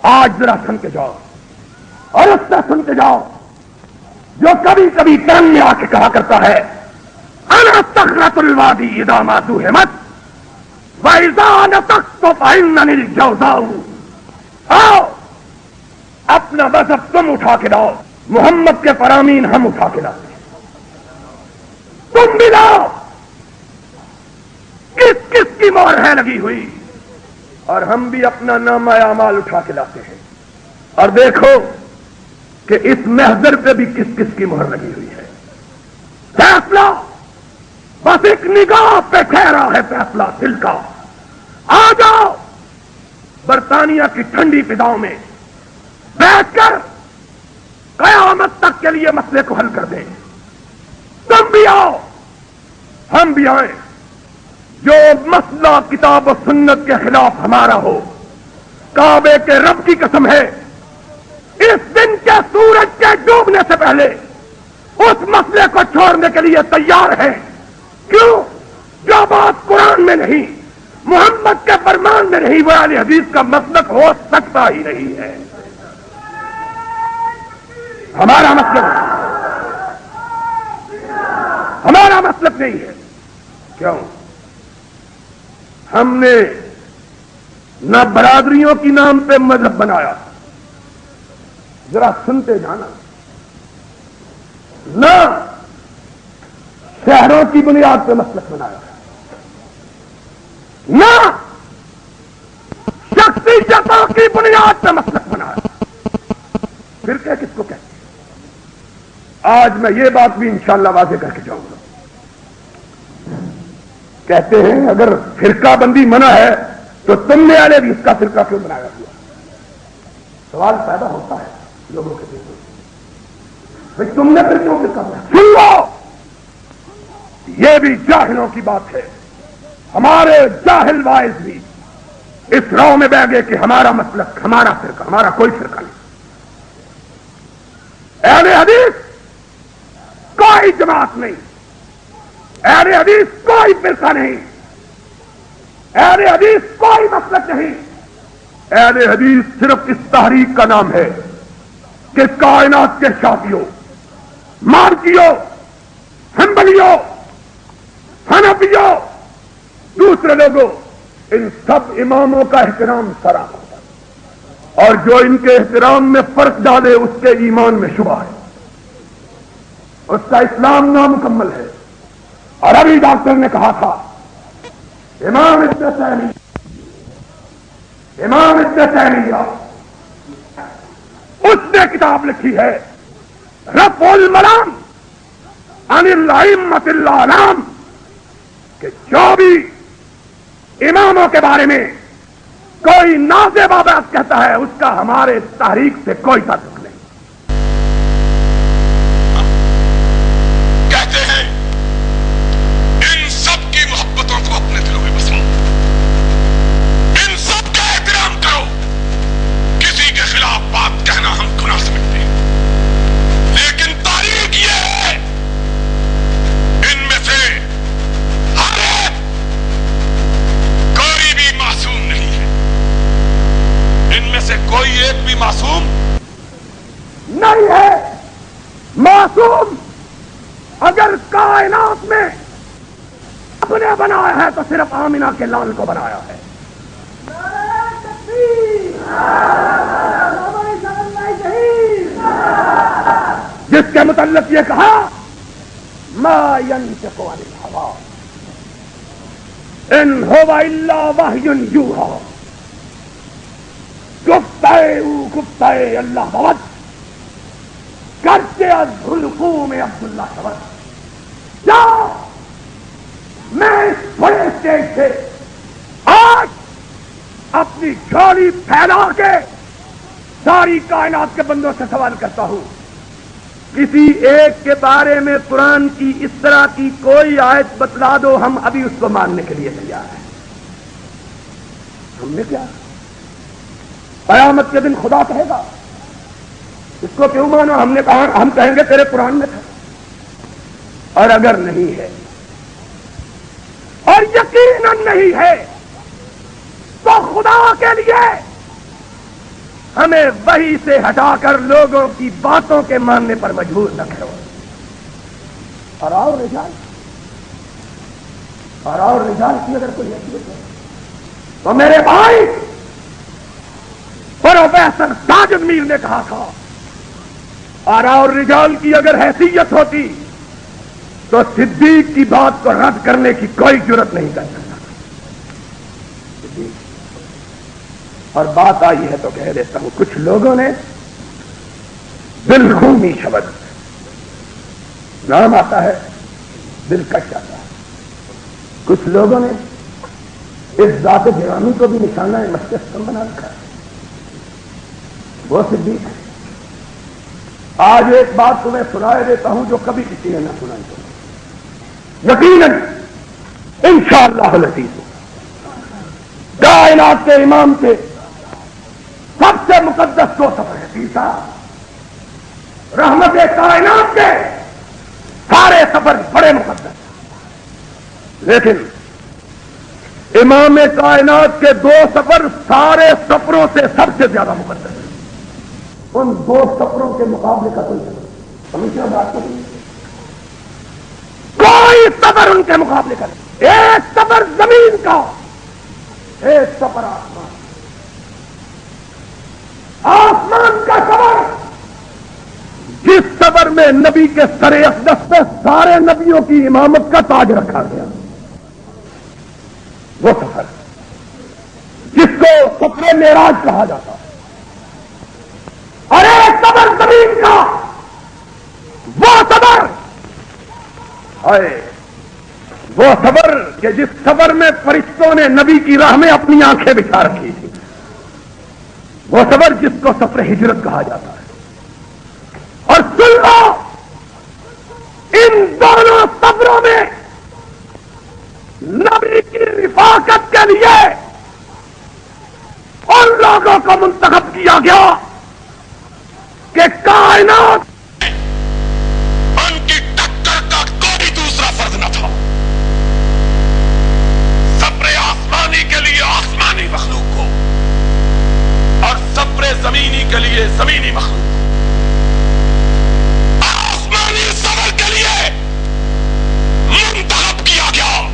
آج ذرا سن کے جاؤ اور اس سے سن کے جاؤ جو کبھی کبھی کان میں آ کے کہا کرتا ہے انا صخرۃ الوادی اذا ما دہمت واذا نطقت فاننی الجوزاء. آؤ اپنا مذہب تم اٹھا کے لاؤ، محمد کے فرامین ہم اٹھا کے لاتے ہیں. تم بھی لاؤ. کس کس کی مہر ہے لگی ہوئی، اور ہم بھی اپنا نامہ اعمال اٹھا کے لاتے ہیں. اور دیکھو کہ اس محضر پہ بھی کس کس کی مہر لگی ہوئی ہے. فیصلہ بس ایک نگاہ پہ ٹھہرا ہے، فیصلہ دل کا. آ جاؤ برطانیہ کی ٹھنڈی فضاؤں میں بیٹھ کر قیامت تک کے لیے مسئلے کو حل کر دیں. تم بھی آؤ، ہم بھی آئیں. جو مسئلہ کتاب و سنت کے خلاف ہمارا ہو، کعبے کے رب کی قسم ہے اس دن کے سورج کے ڈوبنے سے پہلے اس مسئلے کو چھوڑنے کے لیے تیار ہے. کیوں؟ جو بات قرآن میں نہیں، محمد کے فرمان میں نہیں، وہ اہل حدیث کا مسلک ہو سکتا ہی نہیں ہے. ہمارا مسلک نہیں ہے. کیوں؟ ہم نے نہ برادریوں کی نام پہ مذہب بنایا، ذرا سنتے جانا، نہ شہروں کی بنیاد پہ مسلک بنایا، نہ حجیتوں کی بنیاد پہ مسلک بنایا. فرقے کس کو کہتے ہیں؟ آج میں یہ بات بھی انشاءاللہ واضح کر کے جاؤں گا. کہتے ہیں اگر فرقہ بندی منع ہے تو تم نے اہل حدیث کا فرقہ کیوں بنایا ہوا؟ سوال پیدا ہوتا ہے لوگوں کے دل میں، بھائی تم نے پھر کیوں فرقہ بنایا؟ سن لو، یہ بھی جاہلوں کی بات ہے. ہمارے جاہل وائز بھی اس راہ میں بہ گئے کہ ہمارا مسلک، ہمارا فرقہ، ہمارا کوئی فرقہ نہیں. اہل حدیث کوئی جماعت نہیں، اہل حدیث کوئی فرقہ نہیں، اہل حدیث کوئی مسلک نہیں. اہل حدیث صرف اس تحریک کا نام ہے کہ کائنات کے شافعیوں، مالکیوں، حنبلیوں، حنفیوں، دوسرے لوگوں، ان سب اماموں کا احترام سرا ہوتا ہے، اور جو ان کے احترام میں فرق ڈالے اس کے ایمان میں شبہ ہے، اس کا اسلام نامکمل ہے. اور ابھی ڈاکٹر نے کہا تھا امام ابن تیمیہ اس نے کتاب لکھی ہے رفع الملام عن الائمۃ الاعلام کہ جو بھی اماموں کے بارے میں کوئی نازیبہ بات کہتا ہے اس کا ہمارے تحریک سے کوئی تعلق نہیں. کہتے ہیں ان سب کی محبتوں کو اپنے دلوں میں بساؤ، ان سب کا احترام کرو. کسی کے خلاف بات کہنا ہم گناہ سمجھتے ہیں، لیکن تاریخ یہ ہے ان میں سے ہر ایک کوئی بھی معصوم نہیں ہے. ان میں سے کوئی ایک بھی معصوم نہیں ہے. معصوم اگر کائنات میں اپنے بنایا ہے تو صرف آمینہ کے لال کو بنایا ہے. جس کے متعلق یہ کہا ما ينطق عن الهوى ان هو الا وحی یوحی. گفتہ اللہ بابت کرتے از حلقوم عبداللہ شبت. کیا میں اس بڑے اسٹیج سے آج اپنی جھولی پھیلا کے ساری کائنات کے بندوں سے سوال کرتا ہوں، کسی ایک کے بارے میں قرآن کی اس طرح کی کوئی آیت بتلا دو، ہم ابھی اس کو ماننے کے لیے تیار ہیں. ہم نے کیا قیامت کے دن خدا کہے گا اس کو کیوں مانو؟ ہم نے کہا، ہم کہیں گے تیرے قرآن میں تھا. اور اگر نہیں ہے اور یقیناً نہیں ہے تو خدا کے لیے ہمیں وحی سے ہٹا کر لوگوں کی باتوں کے ماننے پر مجبور نہ کرو. اور رجال کی اگر کوئی حیثیت ہے تو میرے بھائی پروفیسر ساجد میر نے کہا تھا، اور رجال کی اگر حیثیت ہوتی تو صدیق کی بات کو رد کرنے کی کوئی جرت نہیں کر سکتا. اور بات آئی ہے تو کہہ دیتا ہوں، کچھ لوگوں نے بالخومی شبد نام آتا ہے، دلکش آتا ہے. کچھ لوگوں نے اس ذات گرامی کو بھی نشانہ مستحکم بنا رکھا ہے، وہ صدیق ہے. آج ایک بات تمہیں سنائے دیتا ہوں جو کبھی کسی نے نہ سنائی تھی. یقیناً انشاءاللہ العزیز کائنات کے امام کے سب سے مقدس 2 سفر ہے. تیسرا رحمت کائنات کے سارے سفر بڑے مقدس ہیں، لیکن امام کائنات کے 2 سفر سارے سفروں سے سب سے زیادہ مقدس ہیں. ان 2 سفروں کے مقابلے کا کوئی سفر ہمیں کیا بات کریں؟ کوئی سفر ان کے مقابلے کا نہیں. ایک سفر زمین کا، ایک سفر آسمان کا سفر، جس سفر میں نبی کے سر اقدس پہ سارے نبیوں کی امامت کا تاج رکھا گیا. وہ سفر جس کو سب سفر معراج کہا جاتا ہے۔ ارے صبر زمین کا وہ صبر، وہ صبر کہ جس صبر میں فرشتوں نے نبی کی راہ میں اپنی آنکھیں بچھا رکھی تھی، وہ صبر جس کو سفر ہجرت کہا جاتا ہے۔ اور سن لو، ان دونوں صبروں میں نبی کی رفاقت کے لیے ان لوگوں کو منتخب کیا گیا کہ کائنات ان کی ٹکر کا کوئی دوسرا فرض نہ تھا۔ صبر آسمانی کے لیے آسمانی مخلوق کو اور صبر زمینی کے لیے زمینی مخلوق کو۔ آسمانی صبر کے لیے منتخب کیا گیا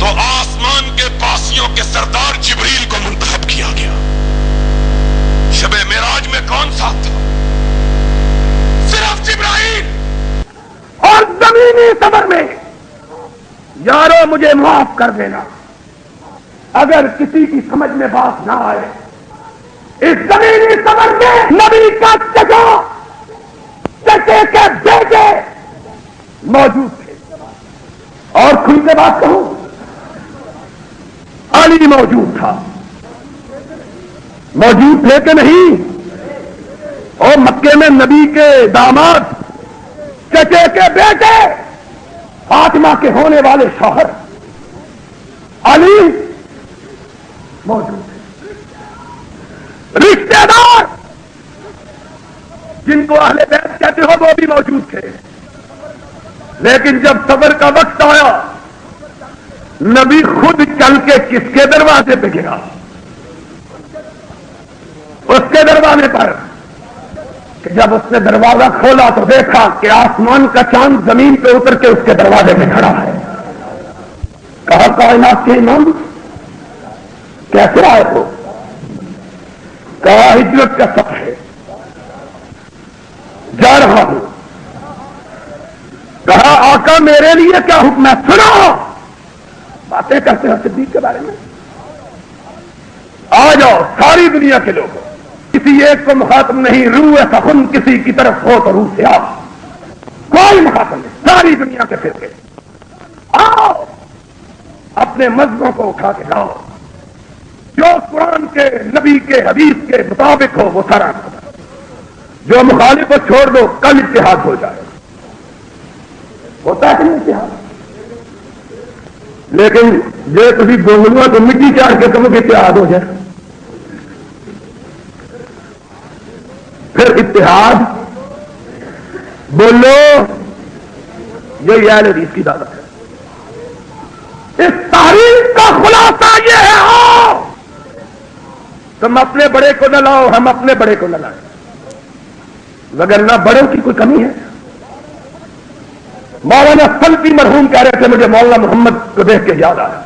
تو آسمان کے پاسیوں کے سردار جبریل کو منتخب کیا گیا۔ شب معراج میں کون ساتھ تھا؟ صرف جبرائیل۔ اور زمینی صبر میں یارو مجھے معاف کر دینا اگر کسی کی سمجھ میں بات نہ آئے، اس زمینی صبر میں نبی کا چچے کے بیٹے موجود تھے، اور کھل کے بات کہوں، علی موجود تھا۔ موجود تھے کہ نہیں؟ اور مکے میں نبی کے داماد چچے کے بیٹے فاطمہ کے ہونے والے شوہر علی موجود تھے۔ رشتے دار جن کو اہل بیت کہتے ہو وہ بھی موجود تھے، لیکن جب صبر کا وقت آیا نبی خود چل کے کس کے دروازے پہ گرا؟ اس کے دروازے پر کہ جب اس نے دروازہ کھولا تو دیکھا کہ آسمان کا چاند زمین پہ اتر کے اس کے دروازے پہ کھڑا ہے۔ کہا کائنات کے امام کیسے آئے ہو؟ کہا ہجرت کا سفر ہے، جا رہا ہوں۔ کہا آقا میرے لیے کیا حکم ہے؟ سنو، باتیں کرتے ہیں صدیق کے بارے میں۔ آ جاؤ ساری دنیا کے لوگ، کسی ایک کو مخاطب نہیں، روح سخن کسی کی طرف ہو تو روح سے آ، کوئی مخاطب نہیں، ساری دنیا کے فرقے آؤ، اپنے مذہبوں کو اٹھا کے لاؤ، جو قرآن کے نبی کے حدیث کے مطابق ہو وہ سارا کرو، جو مخالف کو چھوڑ دو، کل اتحاد ہو جائے۔ ہوتا ہے کہ نہیں اتحاد؟ لیکن جو تھی گونگلوا تو مٹی چاڑ کے کم اتحاد ہو جائے، پھر اتحاد بولو، یہ اہل حدیث کی دعوت ہے۔ اس تاریخ کا خلاصہ یہ ہے، آؤ تم اپنے بڑے کو نہ لاؤ، ہم اپنے بڑے کو نہ لائیں، وگرنہ بڑوں کی کوئی کمی ہے؟ مولانا سلفی مرحوم کہہ رہے تھے، مجھے مولانا محمد کو دیکھ کے یاد آیا،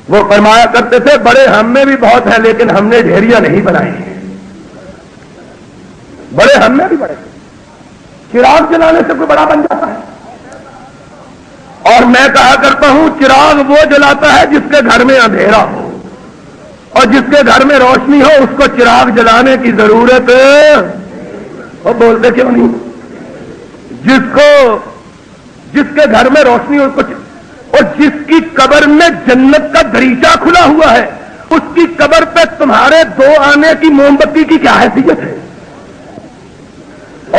وہ فرمایا کرتے تھے بڑے ہم میں بھی بہت ہیں لیکن ہم نے ڈھیریاں نہیں بنائی ہیں۔ بڑے ہم میں بھی بڑے، چراغ جلانے سے کوئی بڑا بن جاتا ہے؟ اور میں کہا کرتا ہوں چراغ وہ جلاتا ہے جس کے گھر میں اندھیرا ہو، اور جس کے گھر میں روشنی ہو اس کو چراغ جلانے کی ضرورت وہ بولتے کیوں نہیں؟ جس کے گھر میں روشنی ہو اور جس کی قبر میں جنت کا دریچہ کھلا ہوا ہے، اس کی قبر پہ تمہارے دو آنے کی موم بتی کی کیا حیثیت ہے؟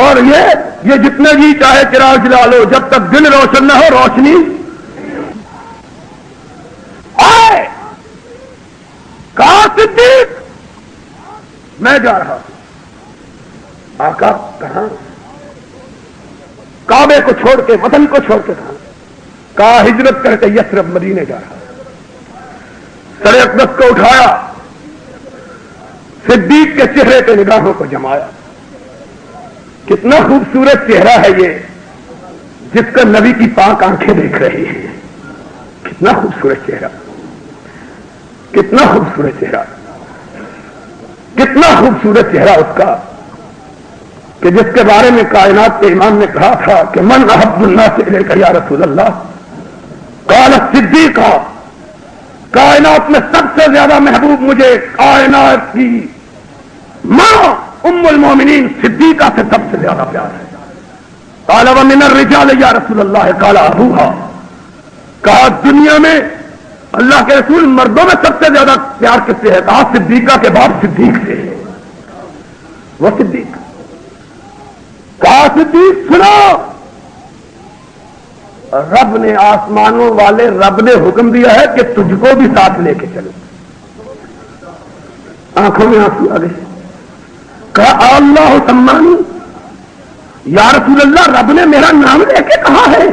اور یہ جتنے جی چاہے چراغ جلا لو، جب تک دل روشن نہ ہو روشنی آئے۔ کہا صدیق میں جا رہا ہوں۔ آقا کہاں؟ کعبے کو چھوڑ کے، وطن کو چھوڑ کے کہا ہجرت کر کے یثرب مدینے جا رہا۔ سر اقدس کو اٹھایا، صدیق کے چہرے پہ نگاہوں کو جمایا۔ کتنا خوبصورت چہرہ ہے یہ جس کو نبی کی پاک آنکھیں دیکھ رہی ہیں۔ کتنا خوبصورت چہرہ، کتنا خوبصورت چہرہ، کتنا خوبصورت چہرہ اس کا کہ جس کے بارے میں کائنات کے امام نے کہا تھا کہ من احب الناس الیک یا رسول اللہ، قال صدیق، کائنات میں سب سے سے زیادہ محبوب مجھے کائنات کی ماں ام المومنین صدیقہ سے سب سے زیادہ پیار ہے. قال ومن الرجال یا رسول اللہ قال ابوها. کہا دنیا میں اللہ کے رسول مردوں میں سب سے زیادہ پیار کس سے ہے؟ کہا صدیقہ کے بعد صدیق سے ہے. وہ صدیق. کہا صدیق سنو، رب نے آسمانوں والے رب نے حکم دیا ہے کہ تجھ کو بھی ساتھ لے کے چلو. آنکھوں میں آنسو آ گئے. کہا اللہ سمانی، یا رسول اللہ رب نے میرا نام لے کے کہا ہے.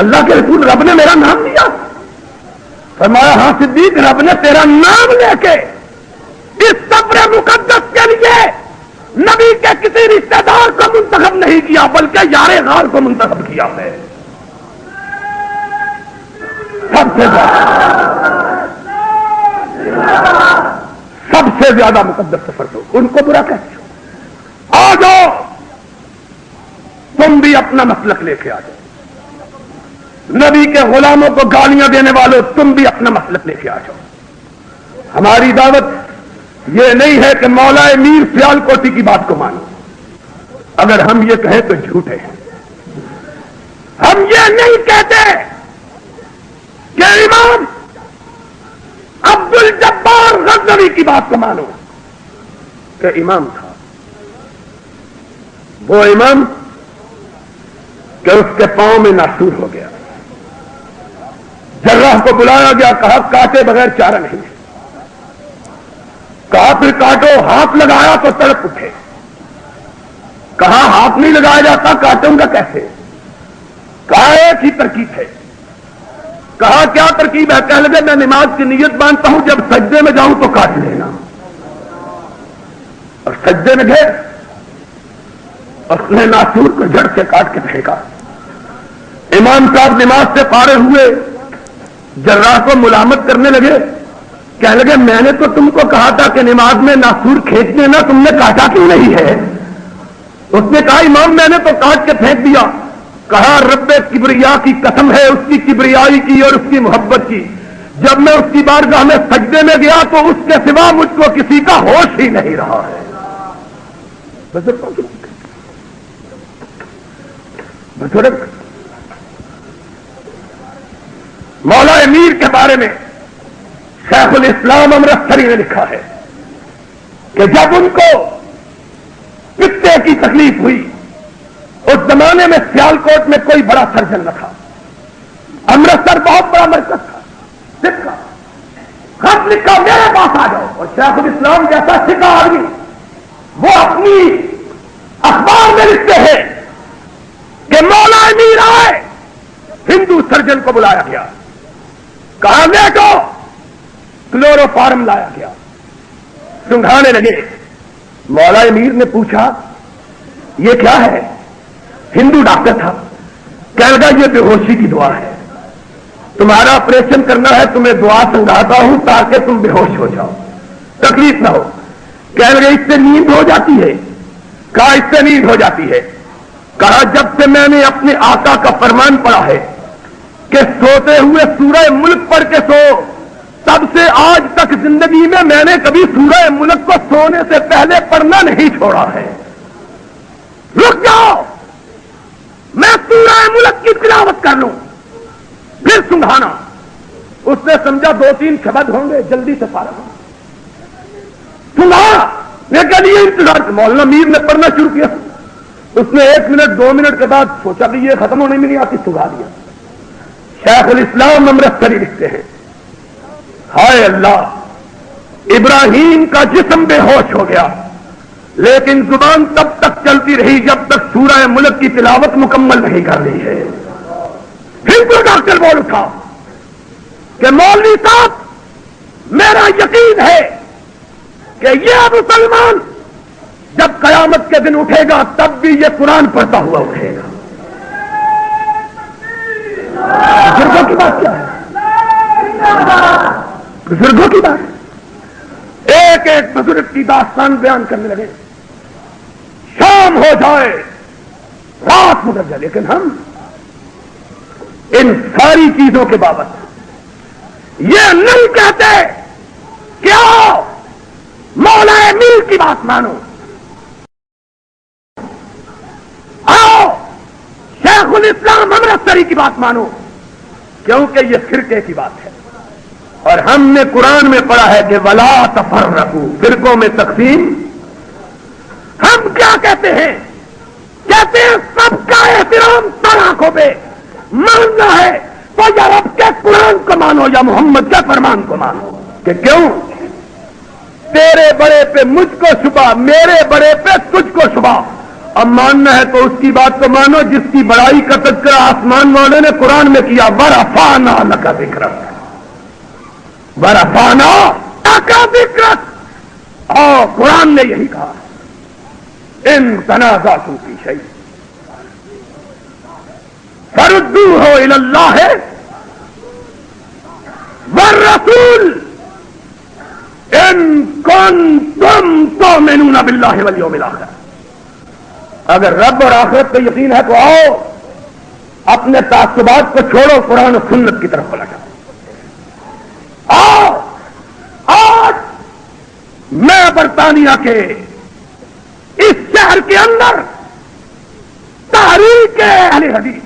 اللہ کے رسول رب نے میرا نام لیا. فرمایا ہاں صدیق، رب نے تیرا نام لے کے اس صبر مقدس کے لیے نبی کے کسی رشتہ دار کو منتخب نہیں کیا بلکہ یار غار کو منتخب کیا ہے. سب سے زیادہ مقدس سفر تو ان کو برا کہتے ہو. آ جاؤ تم بھی اپنا مسلک لے کے آ جاؤ. نبی کے غلاموں کو گالیاں دینے والوں تم بھی اپنا مسلک لے کے آ جاؤ. ہماری دعوت یہ نہیں ہے کہ مولا میر سیال کوٹی کی بات کو مانو. اگر ہم یہ کہیں تو جھوٹے ہیں. ہم یہ نہیں کہتے کہ امام عبد الجبار غزنوی کی بات کو مانو کہ امام تھا وہ امام کہ اس کے پاؤں میں ناسور ہو گیا. جراح کو بلایا گیا، کہا کاٹے بغیر چارہ نہیں. کہا پھر کاٹو. ہاتھ لگایا تو تڑپ اٹھے. کہا ہاتھ نہیں لگایا جاتا، کاٹوں گا کیسے؟ کہا ایک ہی ترکیب ہے. کہا کیا ترکیب ہے؟ کہہ لگے میں نماز کی نیت باندھتا ہوں، جب سجدے میں جاؤں تو کاٹ لینا. اور سجدے میں گئے، اس نے ناسور کو جڑ سے کاٹ کے پھینکا. امام صاحب نماز سے فارغ ہوئے، جراح کو ملامت کرنے لگے. کہنے لگے میں نے تو تم کو کہا تھا کہ نماز میں ناسور کھینچ لینا، تم نے کاٹا کیوں نہیں ہے؟ اس نے کہا امام میں نے تو کاٹ کے پھینک دیا. کہا رب کبریا کی قسم ہے، اس کی کبریائی کی اور اس کی محبت کی، جب میں اس کی بارگاہ میں سجدے میں گیا تو اس کے سوا مجھ کو کسی کا ہوش ہی نہیں رہا ہے. بزرگ مولا امیر کے بارے میں شیخ الاسلام امرتسری نے لکھا ہے کہ جب ان کو پتے کی تکلیف ہوئی، اس زمانے میں سیالکوٹ میں کوئی بڑا سرجن نہ تھا. امرتسر بہت بڑا مرکز تھا. سکھ خط لکھا میرے پاس آ جاؤ. اور شیخ الاسلام جیسا سکھا آدمی وہ اپنی اخبار میں لکھتے ہیں کہ مولا امیر آئے. ہندو سرجن کو بلایا گیا، کہا بیٹھو. کلورو فارم لایا گیا، سنگھانے لگے. مولا امیر نے پوچھا یہ کیا ہے؟ ہندو ڈاکٹر تھا. کہنے لگا یہ بے ہوشی کی دعا ہے، تمہارا آپریشن کرنا ہے، تمہیں دعا سنگھاتا ہوں تاکہ تم بے ہوش ہو جاؤ، تکلیف نہ ہو. کہنے لگے اس سے نیند ہو جاتی ہے؟ کہا اس سے نیند ہو جاتی ہے. کہا جب سے میں نے اپنے آقا کا فرمان پڑھا ہے کہ سوتے ہوئے سورہ ملک پڑھ کے سو، تب سے آج تک زندگی میں نے کبھی سورہ ملک کو سونے سے پہلے پڑھنا نہیں چھوڑا ہے. رک جاؤ، میں سورہ ملک کی تلاوت کر لوں پھر سنگھانا. اس نے سمجھا 2-3 شبد ہوں گے، جلدی سے فارغ ہو سنگھا. میں کہہ لیے انتظار. مولانا میر نے پڑھنا شروع کیا. اس نے 1 منٹ 2 منٹ کے بعد سوچا کہ یہ ختم ہونے میں نہیں آتی، سنگھا دیا. شیخ الاسلام امرتسری لکھتے ہیں ہائے اللہ، ابراہیم کا جسم بے ہوش ہو گیا لیکن زبان تب تک چلتی رہی جب تک سورہ ملک کی تلاوت مکمل نہیں کر رہی ہے. ہندو ڈاکٹر بول اٹھا کہ مولوی صاحب میرا یقین ہے کہ یہ مسلمان جب قیامت کے دن اٹھے گا تب بھی یہ قرآن پڑھتا ہوا اٹھے گا. بزرگوں کی بات کیا ہے؟ بزرگوں کی بات. ایک ایک بزرگ کی داستان بیان کرنے لگے. شام ہو جائے، رات گزر جائے، لیکن ہم ان ساری چیزوں کے بابت یہ نہیں کہتے کہ آؤ مولا میر کی بات مانو، آؤ شیخ الاسلام امرتسری کی بات مانو، کیونکہ یہ فرقے کی بات ہے۔ اور ہم نے قرآن میں پڑھا ہے کہ ولا تفرقوا، فرقوں میں تقسیم۔ ہم کیا کہتے ہیں؟ کہتے ہیں سب کا احترام سر آنکھوں پہ ماننا ہے تو یا رب کے قرآن کو مانو یا محمد کے فرمان کو مانو۔ کہ کیوں؟ تیرے بڑے پہ مجھ کو شبہ، میرے بڑے پہ تجھ کو شبہ۔ اب ماننا ہے تو اس کی بات کو مانو جس کی بڑائی کا تذکرہ آسمان والے نے قرآن میں کیا، ورفعنا لک ذکرک، ورفعنا لک ذکرک۔ اور قرآن نے یہی کہا، ان تنازعتم فی شیء فردوہ الی اللہ والرسول ان کنتم تؤمنون باللہ والیوم الآخر۔ اگر رب اور آخرت کو یقین ہے تو آؤ اپنے تعصبات کو چھوڑو، قرآن و سنت کی طرف پلٹو۔ آؤ آج میں برطانیہ کے اس شہر کے اندر تحریک اہل حدیث،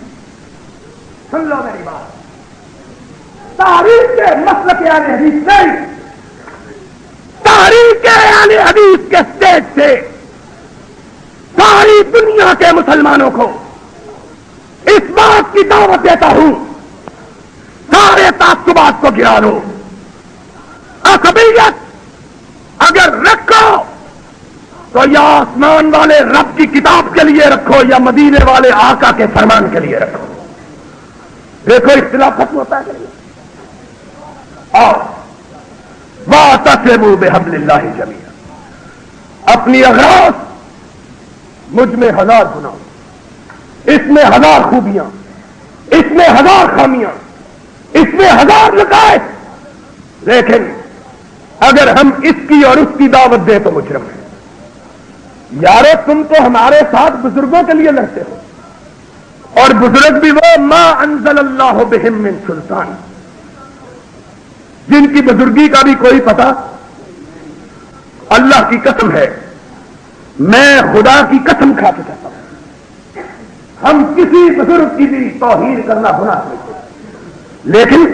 سن لو میری بات، تحریک مسلک اہل حدیث نہیں، تحریک اہل حدیث کے اسٹیج سے ساری دنیا کے مسلمانوں کو اس بات کی دعوت دیتا ہوں، سارے تعصبات کو گرا لو۔ عصبیت اگر رکھو تو یا آسمان والے رب کی کتاب کے لیے رکھو یا مدینے والے آقا کے فرمان کے لیے رکھو۔ دیکھو اختلاف ختم ہوتا ہے کہ نہیں؟ اور واعتصموا بحبل اللہ جمیعا، اپنی اغراض مجھ میں ہزار گناہ، اس میں ہزار خوبیاں، اس میں ہزار خامیاں، اس میں ہزار لکائت، لیکن اگر ہم اس کی اور اس کی دعوت دیں تو مجرم ہے۔ یارو تم تو ہمارے ساتھ بزرگوں کے لیے لڑتے ہو، اور بزرگ بھی وہ ما انزل اللہ بہم من سلطان، جن کی بزرگی کا بھی کوئی پتہ۔ اللہ کی قسم ہے، میں خدا کی قسم کھا کے کہتا ہوں، ہم کسی بزرگ کی بھی توہین کرنا گناہ سمجھتے، لیکن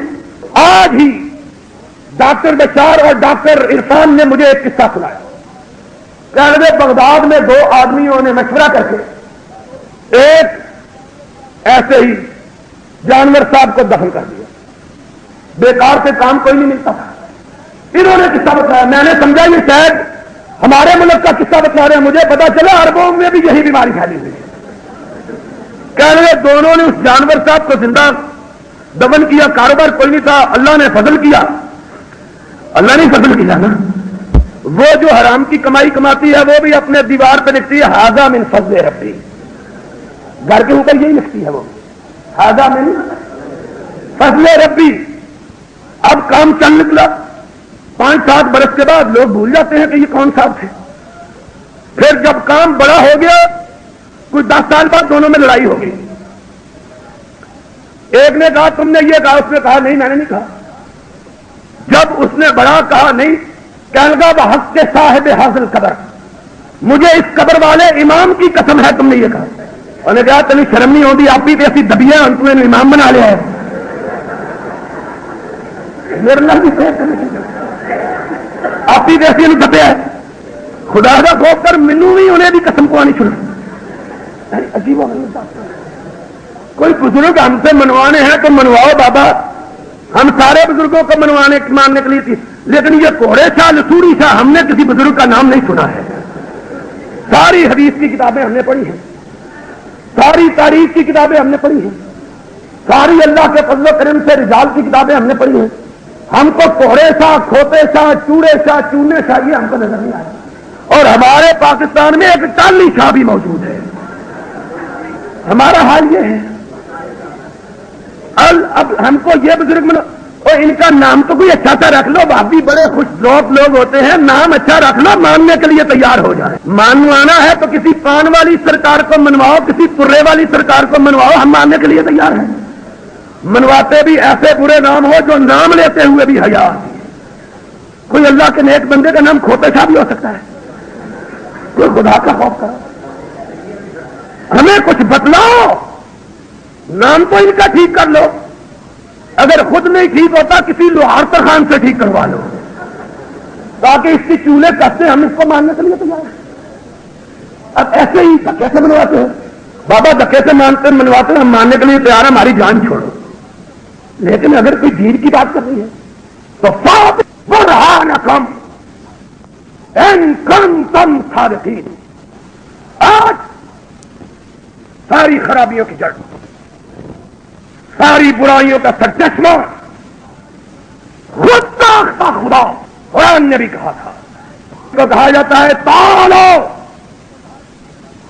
آج ہی ڈاکٹر بشار اور ڈاکٹر عرفان نے مجھے ایک قصہ سنایا۔ کہ بغداد میں دو آدمیوں نے مشورہ کر کے ایک ایسے ہی جانور صاحب کو دفن کر دیا، بیکار سے کام کوئی نہیں ملتا تھا۔ انہوں نے قصہ بتایا، میں نے سمجھا یہ شاید ہمارے ملک کا قصہ بتا رہے ہیں، مجھے پتا چلا عربوں میں بھی یہی بیماری پھیلی ہوئی ہے۔ کہنے لگے دونوں نے اس جانور صاحب کو زندہ دفن کیا، کاروبار کوئی نہیں تھا، اللہ نے فضل کیا۔ اللہ نے فضل کیا نا، وہ جو حرام کی کمائی کماتی ہے وہ بھی اپنے دیوار پہ لکھتی ہے ھذا من فضل ربی، گھر کے اوپر یہی لکھتی ہے وہ، ھذا من فضل ربی۔ اب کام چل نکلا، 5-7 برس کے بعد لوگ بھول جاتے ہیں کہ یہ کون صاحب تھے۔ پھر جب کام بڑا ہو گیا، کچھ 10 سال بعد دونوں میں لڑائی ہو گئی۔ ایک نے کہا تم نے یہ کہا، اس نے کہا نہیں میں نے نہیں کہا۔ جب اس نے بڑا کہا نہیں، کہنے لگا بحق کے صاحب حاصل قبر، مجھے اس قبر والے امام کی قسم ہے تم نے یہ کہا۔ انہوں نے کہا تمہیں شرم نہیں ہوتی، آپ ہی ایسی دبیاں ہم تمہیں امام بنا لیا ہے۔ میرے اللہ بھی آپ ہی ایسی دبیا ہے، خدا کا خوف کر مینو بھی انہیں بھی قسم کو آنی چھوڑ۔ عجیب کوئی بزرگ ہم سے منوانے ہیں تو منواؤ بابا، ہم سارے بزرگوں کو ماننے کے لیے تھی، لیکن یہ کوڑے شاہ لسوڑی شاہ ہم نے کسی بزرگ کا نام نہیں سنا ہے۔ ساری حدیث کی کتابیں ہم نے پڑھی ہیں، ساری تاریخ کی کتابیں ہم نے پڑھی ہیں، ساری اللہ کے فضل و کرم سے رجال کی کتابیں ہم نے پڑھی ہیں۔ ہم کو کوڑے شاہ، کھوتے شاہ، چوڑے شاہ، چونے شاہ یہ ہم کو نظر نہیں آیا، اور ہمارے پاکستان میں ایک ٹالی شاہ بھی موجود ہے۔ ہمارا حال یہ ہے، اب ہم کو یہ بزرگ اور ان کا نام تو کوئی اچھا سا رکھ لو، بھابھی بڑے خوش ذوق لوگ ہوتے ہیں، نام اچھا رکھ لو، ماننے کے لیے تیار ہو جائے۔ مانوانا ہے تو کسی پان والی سرکار کو منواؤ، کسی پرے والی سرکار کو منواؤ، ہم ماننے کے لیے تیار ہیں۔ منواتے بھی ایسے برے نام ہو جو نام لیتے ہوئے بھی حیا آتی ہے. کوئی اللہ کے نیک بندے کا نام کھوتے شاہ بھی ہو سکتا ہے. کوئی خدا کا خوف کرو, ہمیں کچھ بتلاؤ. نام تو ان کا ٹھیک کر لو, اگر خود نہیں ٹھیک ہوتا کسی لوہار خان سے ٹھیک کروا لو, تاکہ اس کی چولہے کستے ہم اس کو ماننے کے لیے تیار ہیں. اب ایسے ہی دھکے سے منواتے ہیں, بابا دھکے سے مانتے منواتے ہیں, ہم ماننے کے لیے تیار ہیں, ہماری جان چھوڑو. لیکن اگر کوئی دین کی بات کر رہی ہے تو فاط برہانکم ان کنتم صادقین. آج ساری خرابیوں کی جڑ, ساری برائیوں کا سرچشمہ خود ساختہ خدا قرآن نے بھی کہا تھا. تو کہا جاتا ہے تعالوا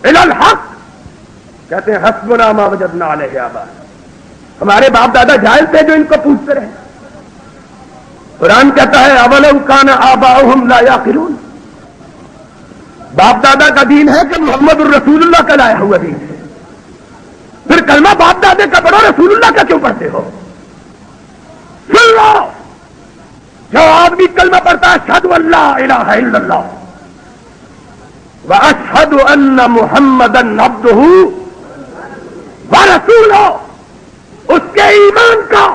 الی الحق, کہتے ہیں حسبنا ما وجدنا علیہ آباءنا. ہمارے باپ دادا جاہل تھے جو ان کو پوچھتے رہے. قرآن کہتا ہے اولو کان آباؤہم لا یعقلون. باپ دادا کا دین ہے کہ محمد الرسول اللہ کا لایا ہوا دین ہے. پھر کلمہ باپ دادے کا پڑھو, رسول اللہ کا کیوں پڑھتے ہو؟ سن لو, جو آدمی کلمہ پڑھتا ہے اشہد ان لا الہ الا اللہ واشہد ان محمدن عبدہ ورسولہ, اس کے ایمان کا,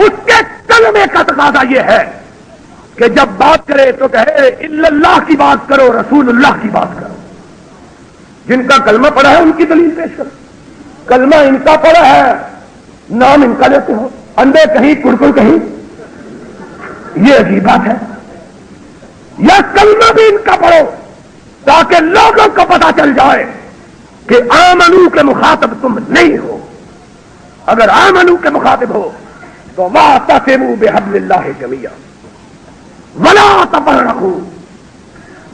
اس کے کلمے کا تقاضا یہ ہے کہ جب بات کرے تو کہے الا اللہ کی بات کرو, رسول اللہ کی بات کرو. جن کا کلمہ پڑھا ہے ان کی دلیل پیش کرو. کلمہ ان کا پڑھا ہے, نام ان کا لیتے ہو, اندے کہیں کڑکڑ کہیں, یہ عجیب بات ہے. یا کلمہ بھی ان کا پڑھو تاکہ لوگوں کو پتا چل جائے کہ آمنو کے مخاطب تم نہیں ہو. اگر آمنو کے مخاطب ہو تو واعتصموا بحبل اللہ جمیعا ولا تفرقوا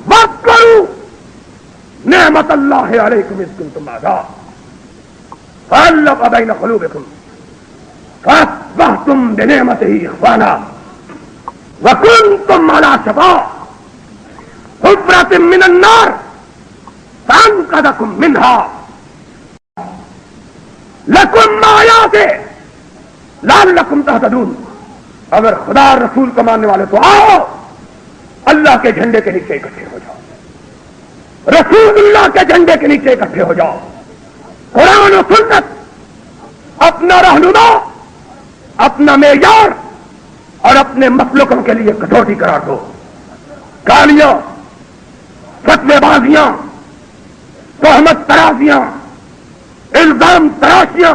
واذکروا نعمت اللہ علیکم اذ کنتم اعداء فألف بین قلوبکم فاصبحتم بنعمتہ اخوانا وکنتم علی شفا حفرۃ من النار فانقذکم منہا لکم آیات لعلکم تہتدون. اگر خدا رسول کو ماننے والے تو آؤ, اللہ کے جھنڈے کے نیچے اکٹھے ہو جاؤ, رسول اللہ کے جھنڈے کے نیچے اکٹھے ہو جاؤ. قرآن و سنت اپنا رہنما, اپنا معیار اور اپنے مسلکوں کے لیے کٹوتی قرار دو. گالیاں, فتوے بازیاں, تہمت ترازیاں, الزام تراشیاں,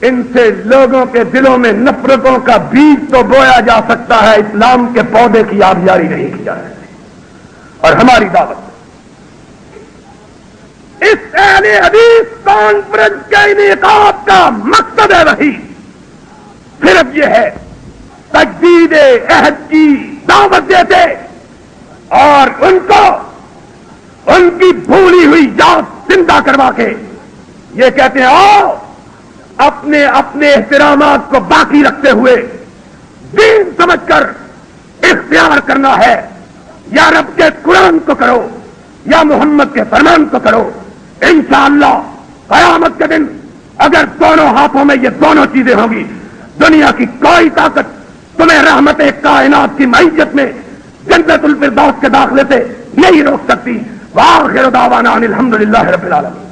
ان سے لوگوں کے دلوں میں نفرتوں کا بیج تو بویا جا سکتا ہے, اسلام کے پودے کی آبیاری نہیں کی جا سکتی. اور ہماری دعوت اس اہل حدیث کانفرنس کے انعقاد کا مقصد ہے وہی صرف یہ ہے تجدید عہد کی دعوت دیتے اور ان کو ان کی بھولی ہوئی یاد زندہ کروا کے یہ کہتے ہیں آؤ اپنے اپنے احترامات کو باقی رکھتے ہوئے دین سمجھ کر اختیار کرنا ہے. یا رب کے قرآن کو کرو یا محمد کے فرمان کو کرو. انشاءاللہ قیامت کے دن اگر دونوں ہاتھوں میں یہ دونوں چیزیں ہوں گی, دنیا کی کوئی طاقت تمہیں رحمت کائنات کی معیت میں جنت الفردوس کے داخلے سے نہیں روک سکتی. وآخر دعوانا ان الحمدللہ رب العالمین.